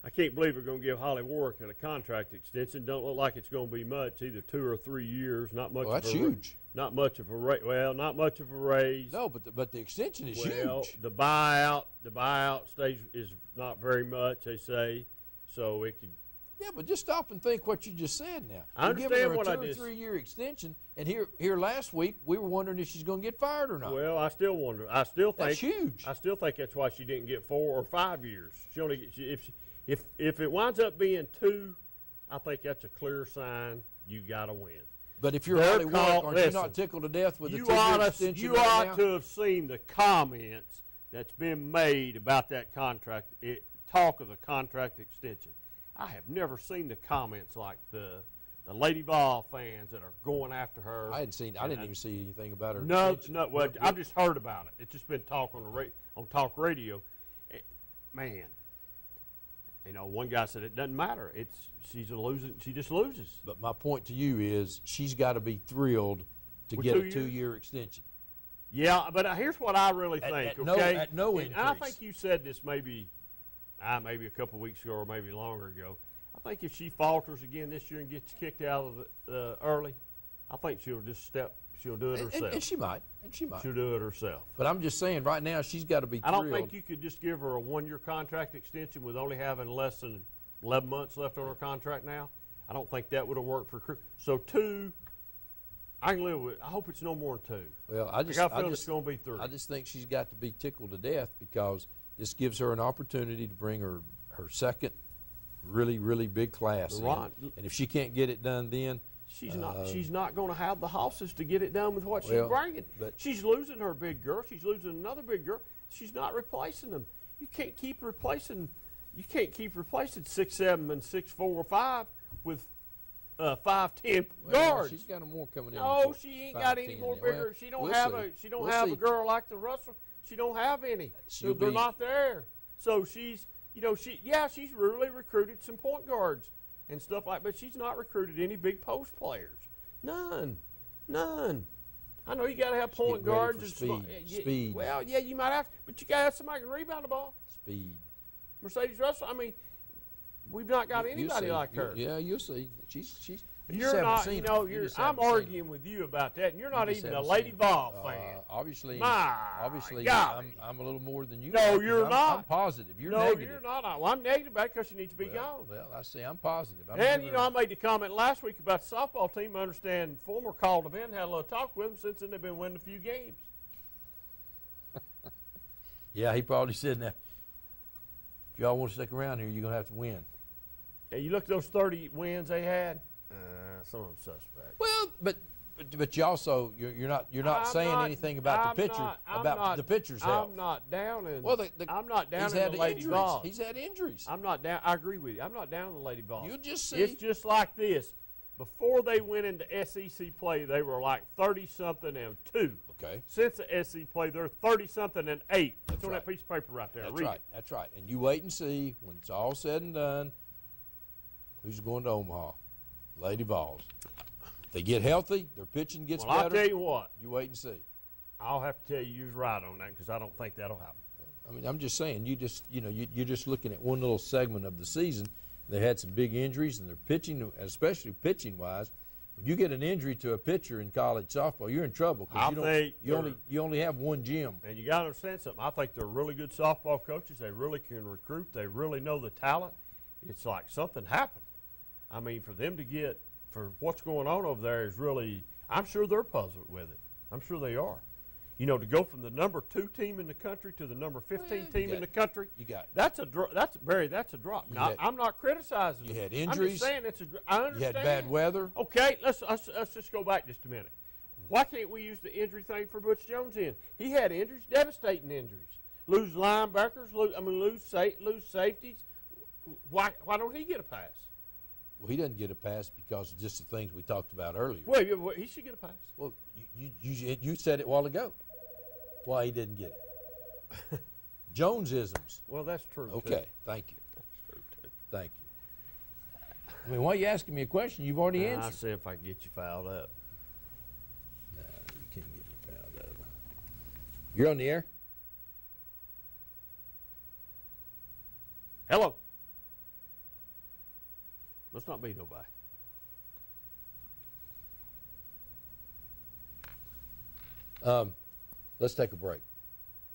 I can't believe we're going to give Holly Warwick a contract extension. Don't look like it's going to be much, either 2 or 3 years. Not much. Well, that's huge. Not much of a raise. Well, not much of a raise. No, but the extension is huge. The buyout stage is not very much, they say. So it could. Yeah, but just stop and think what you just said. Now I understand what I just. You're giving her a 2 or 3 year extension, and here last week we were wondering if she's going to get fired or not. Well, I still wonder. I still think that's huge. I still think that's why she didn't get 4 or 5 years. She only if it winds up being 2, I think that's a clear sign you got to win. But if you're Holly Warwick, aren't you not tickled to death with the 2-year extension? You ought to have seen the comments that's been made about that contract. Talk of the contract extension. I have never seen the comments like the Lady Vol fans that are going after her. I didn't even see anything about her. No. Well, I've just heard about it. It's just been talk on talk radio. Man, one guy said it doesn't matter. She just loses. But my point to you is she's got to be thrilled to get a 2-year extension. Yeah, but here's what I really think. At no increase. And I think you said this maybe a couple of weeks ago or maybe longer ago. I think if she falters again this year and gets kicked out of the early, I think she'll do it herself. And she might. She'll do it herself. But I'm just saying, right now she's got to be thrilled. I don't think you could just give her a 1-year contract extension with only having less than 11 months left on her contract now. I don't think that would have worked for her. So 2, I can live with. I hope it's no more than 2. Well, I feel it's going to be 3. I just think she's got to be tickled to death because this gives her an opportunity to bring her second really, really big class right. in. And if she can't get it done then, she's not going to have the hosses to get it done with what she's bringing. She's losing her big girl. She's losing another big girl. She's not replacing them. You can't keep replacing 6'7" and 6'4", 5 with 5'10" guards. She's got more coming in. No, she ain't got any more bigger. She don't have a girl like the Russell. She don't have any. They're not there. So she's really recruited some point guards and stuff but she's not recruited any big post players. None. I know you got to have point guards and speed. Well, yeah, you might have, but you got to have somebody who can rebound the ball. Speed. Mercedes Russell. I mean, We've not got You'll anybody see. like her. Yeah, you'll see. She's. You just You're haven't not, seen you her. know, You just I'm haven't seen her. arguing with you about that, and you're not You just even a haven't Lady seen her. Vol fan. Obviously, My obviously, golly. I'm a little more than you. No, are, 'cause you're I'm not. I'm positive. You're No, negative. you're not. Well, I'm negative about it because she needs to be gone. Well, I see. I'm positive. I'm And, giving you know, her- I made the comment last week about the softball team. I understand former called them in, had a little talk with them. Since then, they've been winning a few games. Yeah, he probably said, now, if y'all want to stick around here, you're going to have to win. And you look at those 30 wins they had, some of them suspect. Well, but you also, you're not saying anything about the pitcher, the pitcher's health. I'm not down in. Well, I'm not down he's in had the Lady injuries. Vols. He's had injuries. I'm not down. I agree with you. I'm not down in the Lady Vols. You just see. It's just like this. Before they went into SEC play, they were like 30-something and 2. Okay. Since the SEC play, they're 30-something and 8. That's on right. that piece of paper right there. That's Read right. it. That's right. And you wait and see when it's all said and done. Who's going to Omaha? Lady Vols. If they get healthy, their pitching gets Well, better. I'll tell you what. You wait and see. I'll have to tell you was right on that because I don't think that'll happen. I mean, I'm just saying, you're just looking at one little segment of the season. They had some big injuries, and their pitching, especially pitching-wise, when you get an injury to a pitcher in college softball, you're in trouble because you only have one gym. And you got to understand something. I think they're really good softball coaches. They really can recruit. They really know the talent. It's like something happened. I mean, for them to get, for what's going on over there is really, I'm sure they're puzzled with it. I'm sure they are. You know, to go from the number 2 team in the country to the number 15 team in the country, you got it. That's a drop. That's a drop. Now, I'm not criticizing. You had them. injuries. I'm just saying I understand. You had bad weather. Okay, let's just go back just a minute. Why can't we use the injury thing for Butch Jones in? He had injuries, devastating injuries. Lose linebackers, lose safeties. Why don't he get a pass? Well, he doesn't get a pass because of just the things we talked about earlier. Well, he should get a pass. Well, you said it a while ago. Why he didn't get it? Jonesisms. Well, that's true. Okay, too. thank you. That's true too. Thank you. I mean, why are you asking me a question you've already I answered? see if I can get you fouled up. No, you can't get me fouled up. You're on the air? Hello. Must not be nobody. Let's take a break.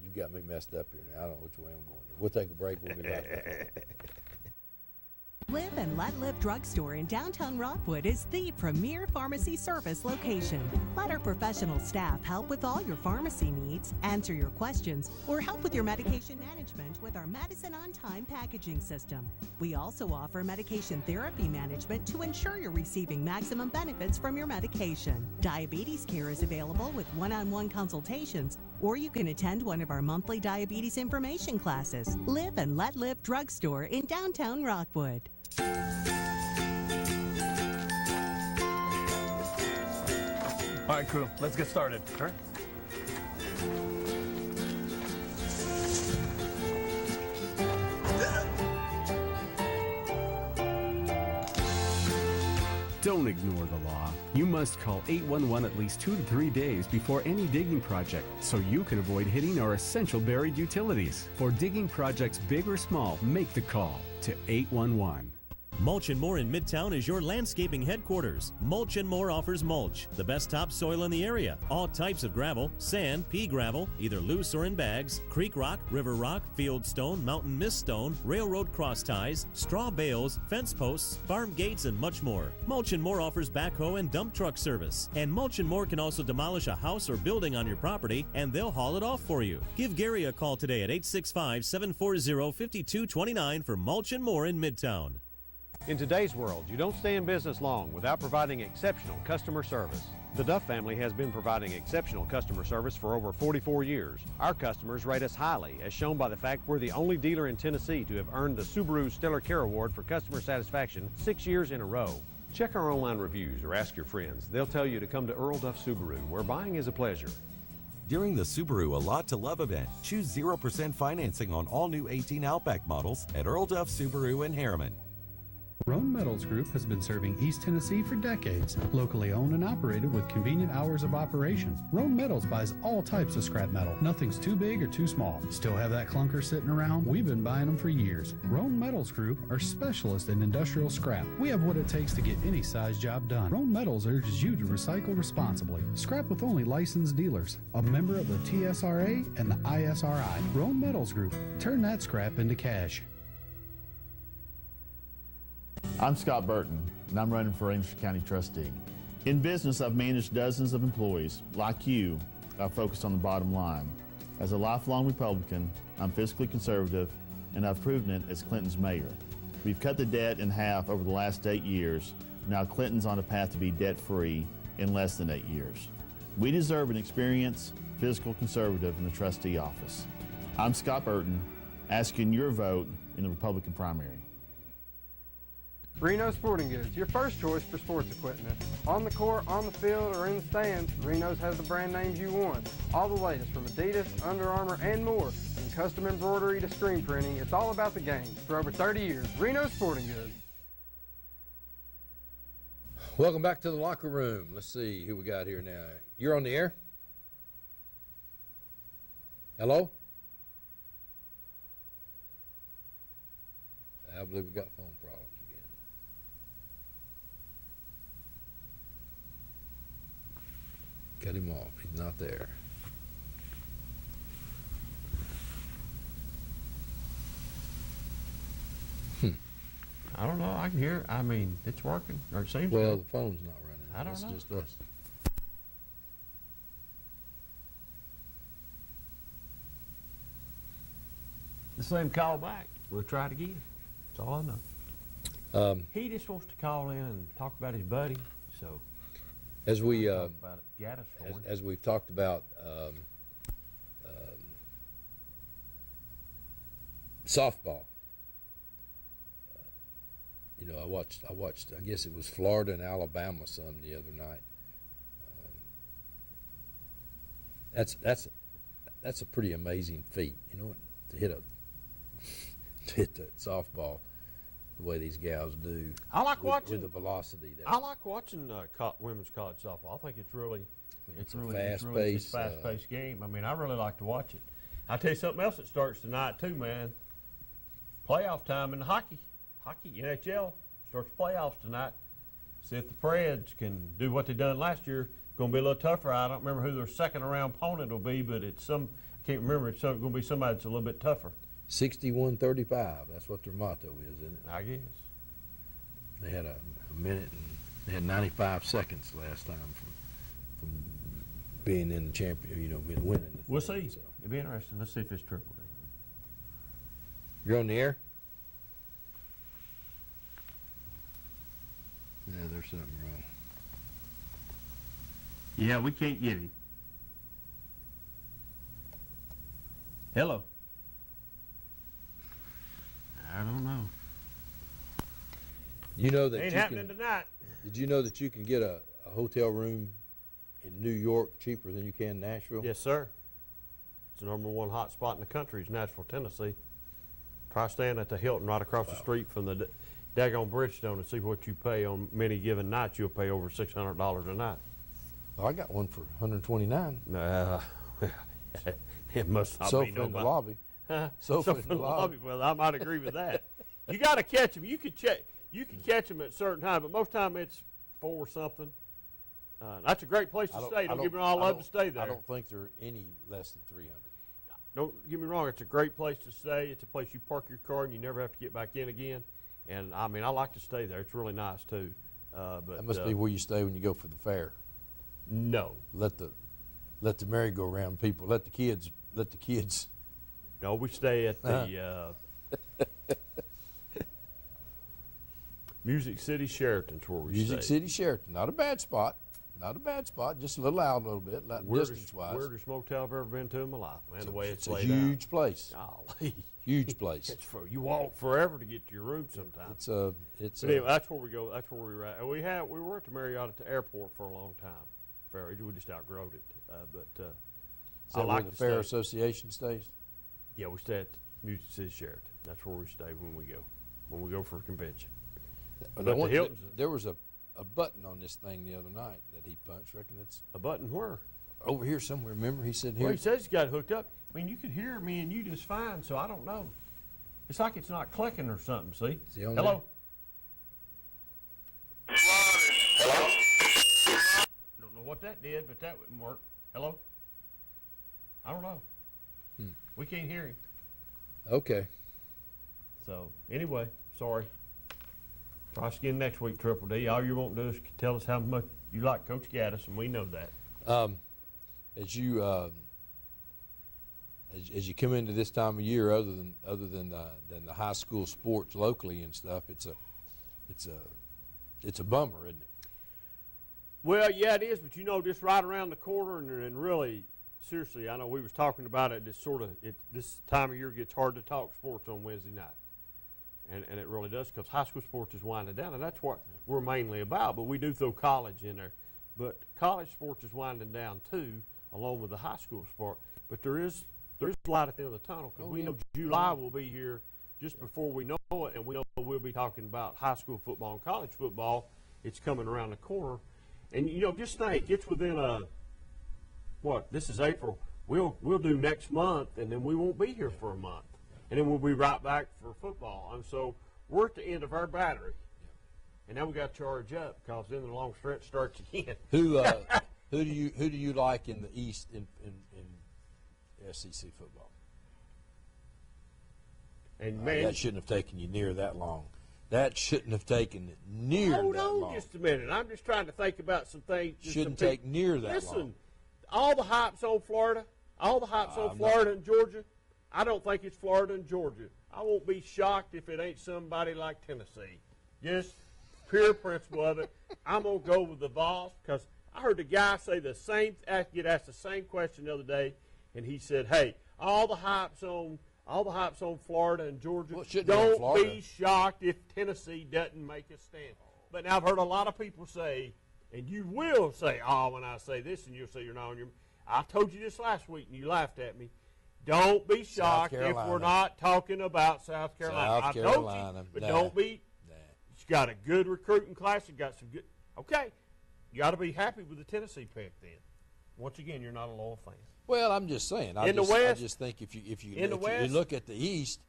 You've got me messed up here now. I don't know which way I'm going here. We'll take a break. We'll be right back. Live and Let Live Drugstore in downtown Rockwood is the premier pharmacy service location. Let our professional staff help with all your pharmacy needs, answer your questions, or help with your medication management with our Medicine on Time packaging system. We also offer medication therapy management to ensure you're receiving maximum benefits from your medication. Diabetes care is available with one-on-one consultations, or you can attend one of our monthly diabetes information classes. Live and Let Live Drugstore in downtown Rockwood. All right, crew, let's get started. All right. Don't ignore the law. You must call 811 at least 2 to 3 days before any digging project so you can avoid hitting our essential buried utilities. For digging projects big or small, make the call to 811. Mulch & More in Midtown is your landscaping headquarters. Mulch & More offers mulch, the best topsoil in the area. All types of gravel, sand, pea gravel, either loose or in bags, creek rock, river rock, field stone, mountain mist stone, railroad cross ties, straw bales, fence posts, farm gates, and much more. Mulch & More offers backhoe and dump truck service. And Mulch & More can also demolish a house or building on your property, and they'll haul it off for you. Give Gary a call today at 865-740-5229 for Mulch & More in Midtown. In today's world, you don't stay in business long without providing exceptional customer service. The Duff family has been providing exceptional customer service for over 44 years. Our customers rate us highly, as shown by the fact we're the only dealer in Tennessee to have earned the Subaru Stellar Care Award for customer satisfaction 6 years in a row. Check our online reviews or ask your friends. They'll tell you to come to Earl Duff Subaru, where buying is a pleasure. During the Subaru A Lot to Love event, choose 0% financing on all new 18 Outback models at Earl Duff Subaru in Harriman. Roan Metals Group has been serving East Tennessee for decades. Locally owned and operated with convenient hours of operation. Roan Metals buys all types of scrap metal. Nothing's too big or too small. Still have that clunker sitting around? We've been buying them for years. Roan Metals Group are specialists in industrial scrap. We have what it takes to get any size job done. Roan Metals urges you to recycle responsibly. Scrap with only licensed dealers. A member of the TSRA and the ISRI. Roan Metals Group. Turn that scrap into cash. I'm Scott Burton, and I'm running for English County Trustee. In business, I've managed dozens of employees. Like you, I've focused on the bottom line. As a lifelong Republican, I'm fiscally conservative, and I've proven it as Clinton's mayor. We've cut the debt in half over the last 8 years. Now Clinton's on a path to be debt-free in less than 8 years. We deserve an experienced fiscal conservative in the trustee office. I'm Scott Burton, asking your vote in the Republican primary. Reno Sporting Goods, your first choice for sports equipment. On the court, on the field, or in the stands, Reno's has the brand names you want. All the latest from Adidas, Under Armour, and more. From custom embroidery to screen printing, it's all about the game. For over 30 years, Reno Sporting Goods. Welcome back to the locker room. Let's see who we got here now. You're on the air? Hello? I believe we got phone problems again. Cut him off. He's not there. I don't know. I can hear. I mean, it's working, or it seems. Well, to. the phone's not running. I don't It's know. just us. Just let him call back. We'll try it again. That's all I know. He just wants to call in and talk about his buddy. So As we talk about it. Gaddis for him. as we've talked about softball. You know, I watched. I guess it was Florida and Alabama some the other night. That's a pretty amazing feat. You know, to hit that softball the way these gals do. I like with, watching with the velocity. That I like watching women's college softball. I think it's really, it's a it's fast-paced game. I mean, I really like to watch it. I'll tell you something else that starts tonight too, man. Playoff time in hockey. NHL starts playoffs tonight. See if the Preds can do what they done last year. Going to be a little tougher. I don't remember who their second-round opponent will be, but it's I can't remember. It's going to be somebody that's a little bit tougher. 61-35. That's what their motto is, isn't it? I guess. They had a minute and they had 95 seconds last time from being in the champion. You know, being winning. The We'll thing, see. so. It'll be interesting. Let's see if it's triple D. You're on the air? Yeah, there's something wrong. Yeah, we can't get him. Hello. I don't know. You know that Ain't you happening can, tonight. Did you know that you can get a hotel room in New York cheaper than you can in Nashville? Yes, sir. It's the #1 hot spot in the country is Nashville, Tennessee. Try staying at the Hilton right across the street from the daggone Bridgestone and see what you pay on many given nights. You'll pay over $600 a night. Oh, I got one for 129. It must not Sofa be in the nobody. lobby. Sofa in the lobby. Well, I might agree with that. You got to catch them. You can catch them at a certain time, but most time it's 4 something. That's a great place to stay. Don't get me wrong. I love to stay there. I don't think there are any less than 300. Don't get me wrong. It's a great place to stay. It's a place you park your car and you never have to get back in again. And I mean, I like to stay there. It's really nice too. But That must be where you stay when you go for the fair. No. Let the merry-go-round people. Let the kids. No, we stay at the Music City Sheraton's where we Music stay. City Sheraton. Not a bad spot. Just a little out a little bit, distance-wise. Weirdest motel I've ever been to in my life, man. The way it's a laid out. huge place. Golly. Huge place. You walk forever to get to your room sometimes. But anyway, that's where we go. That's where we were at. We were at the Marriott at the airport for a long time. We just outgrowed it. Is that where the Fair Association stays? Yeah, we stay at Music City Sheraton. That's where we stay when we go for a convention. But the Hilton's there was a button on this thing the other night that he punched. Reckon it's a button where? over here somewhere. Remember, he said here. Well, he says he's got it hooked up. I mean, you could hear me and you just fine, so I don't know. It's like it's not clicking or something, see? Is he on Hello? Don't know what that did, but that wouldn't work. Hello? I don't know. We can't hear him. Okay. So, anyway, sorry. Try us again next week, Triple D. All you want to do is tell us how much you like Coach Gaddis, and we know that. As you as you come into this time of year, other than the high school sports locally and stuff, it's a bummer, isn't it? Well, yeah, it is, but you know, just right around the corner, and really, seriously, I know we was talking about it. This time of year gets hard to talk sports on Wednesday night, and it really does, because high school sports is winding down, and that's what we're mainly about. But we do throw college in there, but college sports is winding down too, along with the high school sport. But there is light at the end of the tunnel, because we know July will be here just before we know it, and we know we'll be talking about high school football and college football. It's coming around the corner. And, you know, just think, it's within this is April. We'll do next month, and then we won't be here for a month. And then we'll be right back for football. And so we're at the end of our battery. And now we got to charge up, because then the long stretch starts again. Who do you like in the East in SEC football? And man, that shouldn't have taken you near that long. That shouldn't have taken it near hold that on long. just a minute. I'm just trying to think about some things. Shouldn't take near that Listen, long. all the hype's on Florida. All the hype's on Florida and Georgia. I don't think it's Florida and Georgia. I won't be shocked if it ain't somebody like Tennessee. Just pure principle of it. I'm going to go with the Vols, because I heard the guy say get asked the same question the other day, and he said, hey, all the hype's on Florida and Georgia. Well, it shouldn't be on Don't Florida. be shocked if Tennessee doesn't make a stand. But now I've heard a lot of people say, and you will say, when I say this, and you'll say you're not on your. I told you this last week, and you laughed at me. Don't be shocked if we're not talking about South Carolina. I told you, but don't be. It's got a good recruiting class. It got some good. Okay, you got to be happy with the Tennessee pick then. Once again, you're not a loyal fan. Well, I'm just saying. I just think if you look at the East,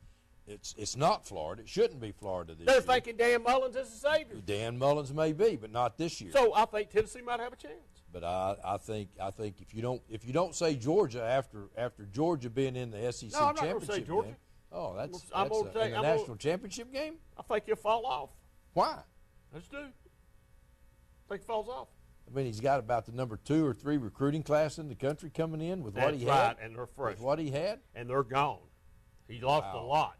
it's not Florida. It shouldn't be Florida this year. They're thinking Dan Mullins is the savior. Dan Mullins may be, but not this year. So I think Tennessee might have a chance. But I think if you don't say Georgia after Georgia being in the SEC No, I'm not gonna championship say Georgia. game, that's I'm gonna say- in the I'm national championship game. I think he'll fall off. Why? Let's do. I think he falls off. I mean, he's got about the number 2 or 3 recruiting class in the country coming in with what That's he right, had. and they're fresh. With what he had. And they're gone. He lost a lot.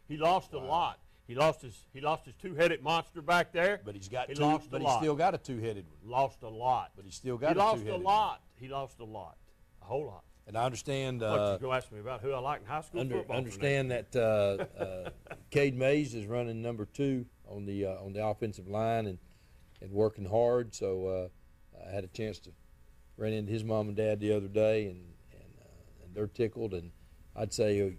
He lost a lot. He lost his 2-headed monster back there. But he's got he two. lost But a he's lot. still got a 2-headed one. Lost a lot. But he's still got he a lost 2-headed a lot. He lost a lot. A whole lot. And I understand. What, you go ask me about who I like in high school football. Understand that Cade Mays is running number 2 on the offensive line and working hard. So I had a chance to run into his mom and dad the other day, and they're tickled. And I'd say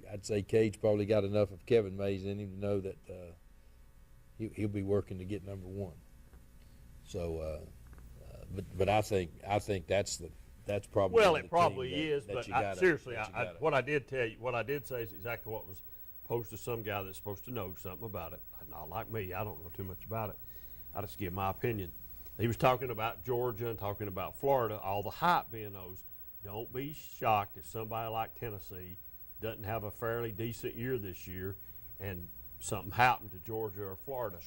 Cade's probably got enough of Kevin Mays in him to know that he'll be working to get number 1. So, but I think that's probably it probably is. But seriously, what I did say is exactly what was posed to some guy that's supposed to know something about it. Not like me, I don't know too much about it. I just give my opinion. He was talking about Georgia and talking about Florida, all the hype being those. Don't be shocked if somebody like Tennessee doesn't have a fairly decent year this year and something happened to Georgia or Florida.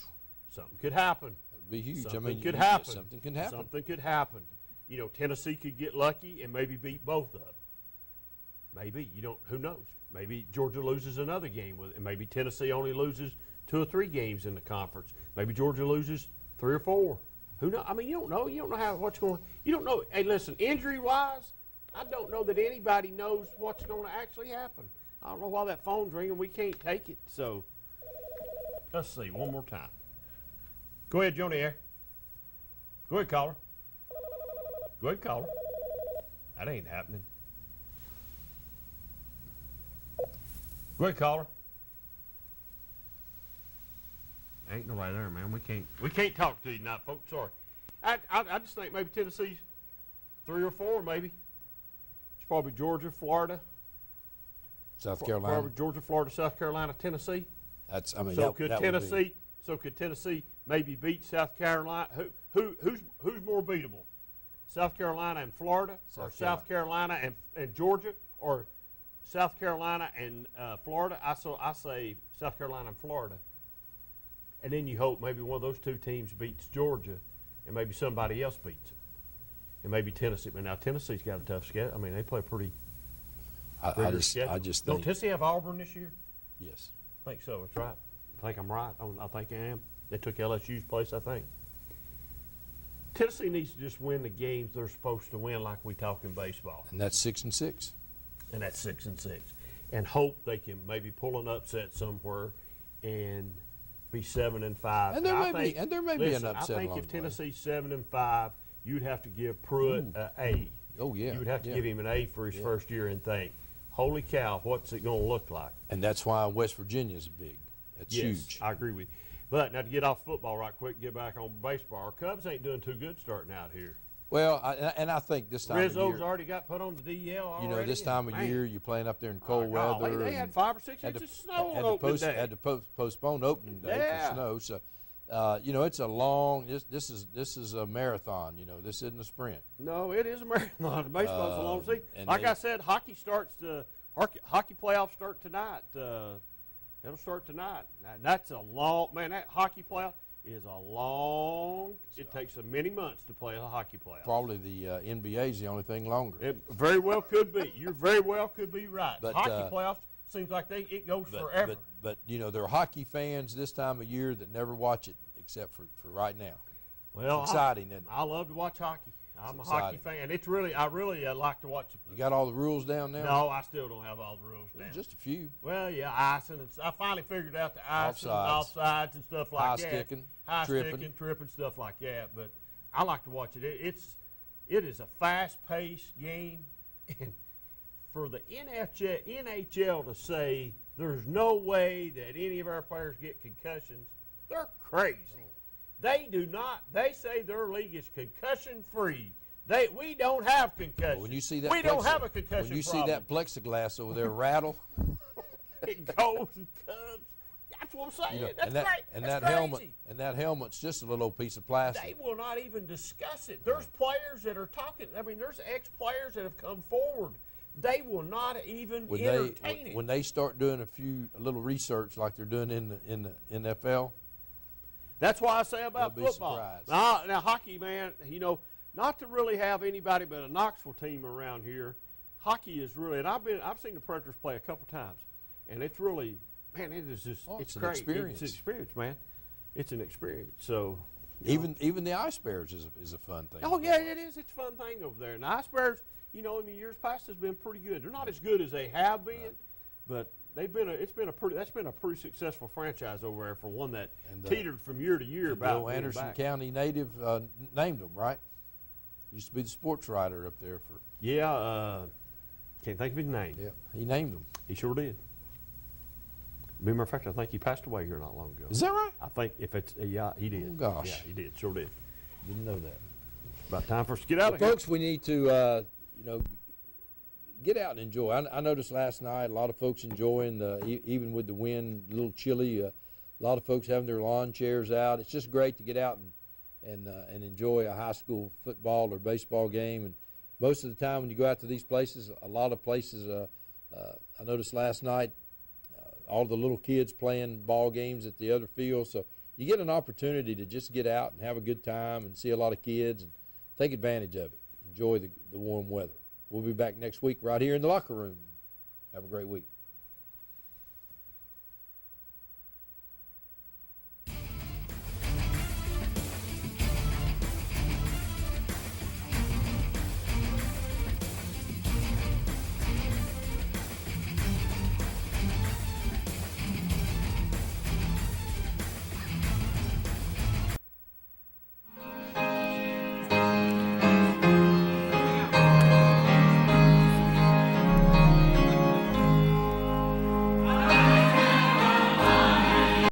Something could happen. It would be huge. Something could happen. Something can happen. Something could happen. You know, Tennessee could get lucky and maybe beat both of them. Maybe. Who knows? Maybe Georgia loses another game with it, and maybe Tennessee only loses 2 or 3 games in the conference. Maybe Georgia loses 3 or 4. Who knows? I mean, you don't know. You don't know what's going on. You don't know. Hey, listen, injury-wise, I don't know that anybody knows what's going to actually happen. I don't know why that phone's ringing. We can't take it. So, let's see. One more time. Go ahead, Joni Air. Go ahead, caller. Go ahead, caller. That ain't happening. Go ahead, caller. Ain't nobody there, man. We can't talk to you tonight, folks. Sorry. I just think maybe Tennessee's 3 or 4, maybe. It's probably Georgia, Florida, South Carolina. Probably Georgia, Florida, South Carolina, Tennessee. That's, I mean, So that, could that would be- Tennessee? So could Tennessee maybe beat South Carolina? Who's more beatable? South Carolina and Florida, or South Carolina and Georgia, or South Carolina and Florida? I say South Carolina and Florida, and then you hope maybe one of those 2 teams beats Georgia, and maybe somebody else beats them, and maybe Tennessee. But now Tennessee's got a tough schedule. I mean, they play pretty. I just Don't think, Tennessee have Auburn this year? yes. I think so. That's right. I think I'm right. I think I am. They took LSU's place, I think. Tennessee needs to just win the games they're supposed to win, like we talk in baseball, And that's 6-6. and that's 6-6, and hope they can maybe pull an upset somewhere and be 7-5. And there may be an upset I think along if the way. Tennessee's 7-5, you'd have to give Pruitt an A. Oh, yeah. You would have to yeah. give him an A for his first year and think, holy cow, what's it going to look like? And that's why West Virginia is big. That's Yes, huge. I agree with you. But now to get off football right quick, get back on baseball. Our Cubs ain't doing too good starting out here. Well, I think this time of Rizzo's year, already got put on the DL already. you know, this time of Man, year, you're playing up there in cold God, weather. They had and 5 or 6 had to- inches of snow had on to opening day. Had to postpone opening day Yeah. for snow. So, you know, it's a long. This is a marathon. You know, this isn't a sprint. No, it is a marathon. Baseball's a long season. and Like they- I said, hockey playoffs start tonight. It'll start tonight. Now, that's a long, man, that hockey playoff is a long, it takes many months to play a hockey playoff. Probably the NBA is the only thing longer. It very well could be. You very well could be right. But, hockey playoffs seems like it goes forever. But you know, there are hockey fans this time of year that never watch it except for right now. Well, It's exciting, isn't it? I love to watch hockey. I'm a It's hockey exciting. fan. It's really, I really like to watch. You got all the rules down now? No, I still don't have all the rules down. Just a few. Well, yeah, icing. And I finally figured out the icing, Offsides. offsides, and stuff like High that. sticking, High tripping. sticking, tripping, stuff like that. But I like to watch it. It is a fast-paced game, and for the NHL to say there's no way that any of our players get concussions, they're crazy. They do not. They say their league is concussion-free. We don't have concussions. When you see that, we don't have a concussion when you see problem. that plexiglass over there rattle, It goes and comes. That's what I'm saying. you know, That's great. and That's that helmet, crazy. and that helmet's just a little piece of plastic. They will not even discuss it. There's players that are talking. I mean, there's ex-players that have come forward. They will not even entertain it. When they start doing a little research like they're doing in the NFL. That's why I say about They'll be football. surprised. Now, hockey, man, you know, not to really have anybody but a Knoxville team around here. Hockey is really, and I've seen the Predators play a couple times, and it's really, man, it is just, it's an great. experience. It's an experience, man. It's an experience. So, Even the Ice Bears is a fun thing. oh yeah, it is. It's a fun thing over there. And the Ice Bears, you know, in the years past has been pretty good. They're not as good as they have been, but they've been that's been a pretty successful franchise over there for one that teetered from year to year about Bill being Anderson back. County native named them, right? Used to be the sports writer up there for. Yeah, can't think of his name. Yeah, he named them. He sure did. Matter of fact, I think he passed away here not long ago. Is that right? I think if it's yeah, he did. Oh, gosh. Yeah, he did. Sure did. Didn't know that. About time for us to get out of Well, here. folks, we need to, get out and enjoy. I noticed last night a lot of folks enjoying, even with the wind, a little chilly, a lot of folks having their lawn chairs out. It's just great to get out and enjoy a high school football or baseball game. And most of the time when you go out to these places, a lot of places, I noticed last night, all the little kids playing ball games at the other field. So you get an opportunity to just get out and have a good time and see a lot of kids and take advantage of it. Enjoy the warm weather. We'll be back next week right here in the locker room. Have a great week.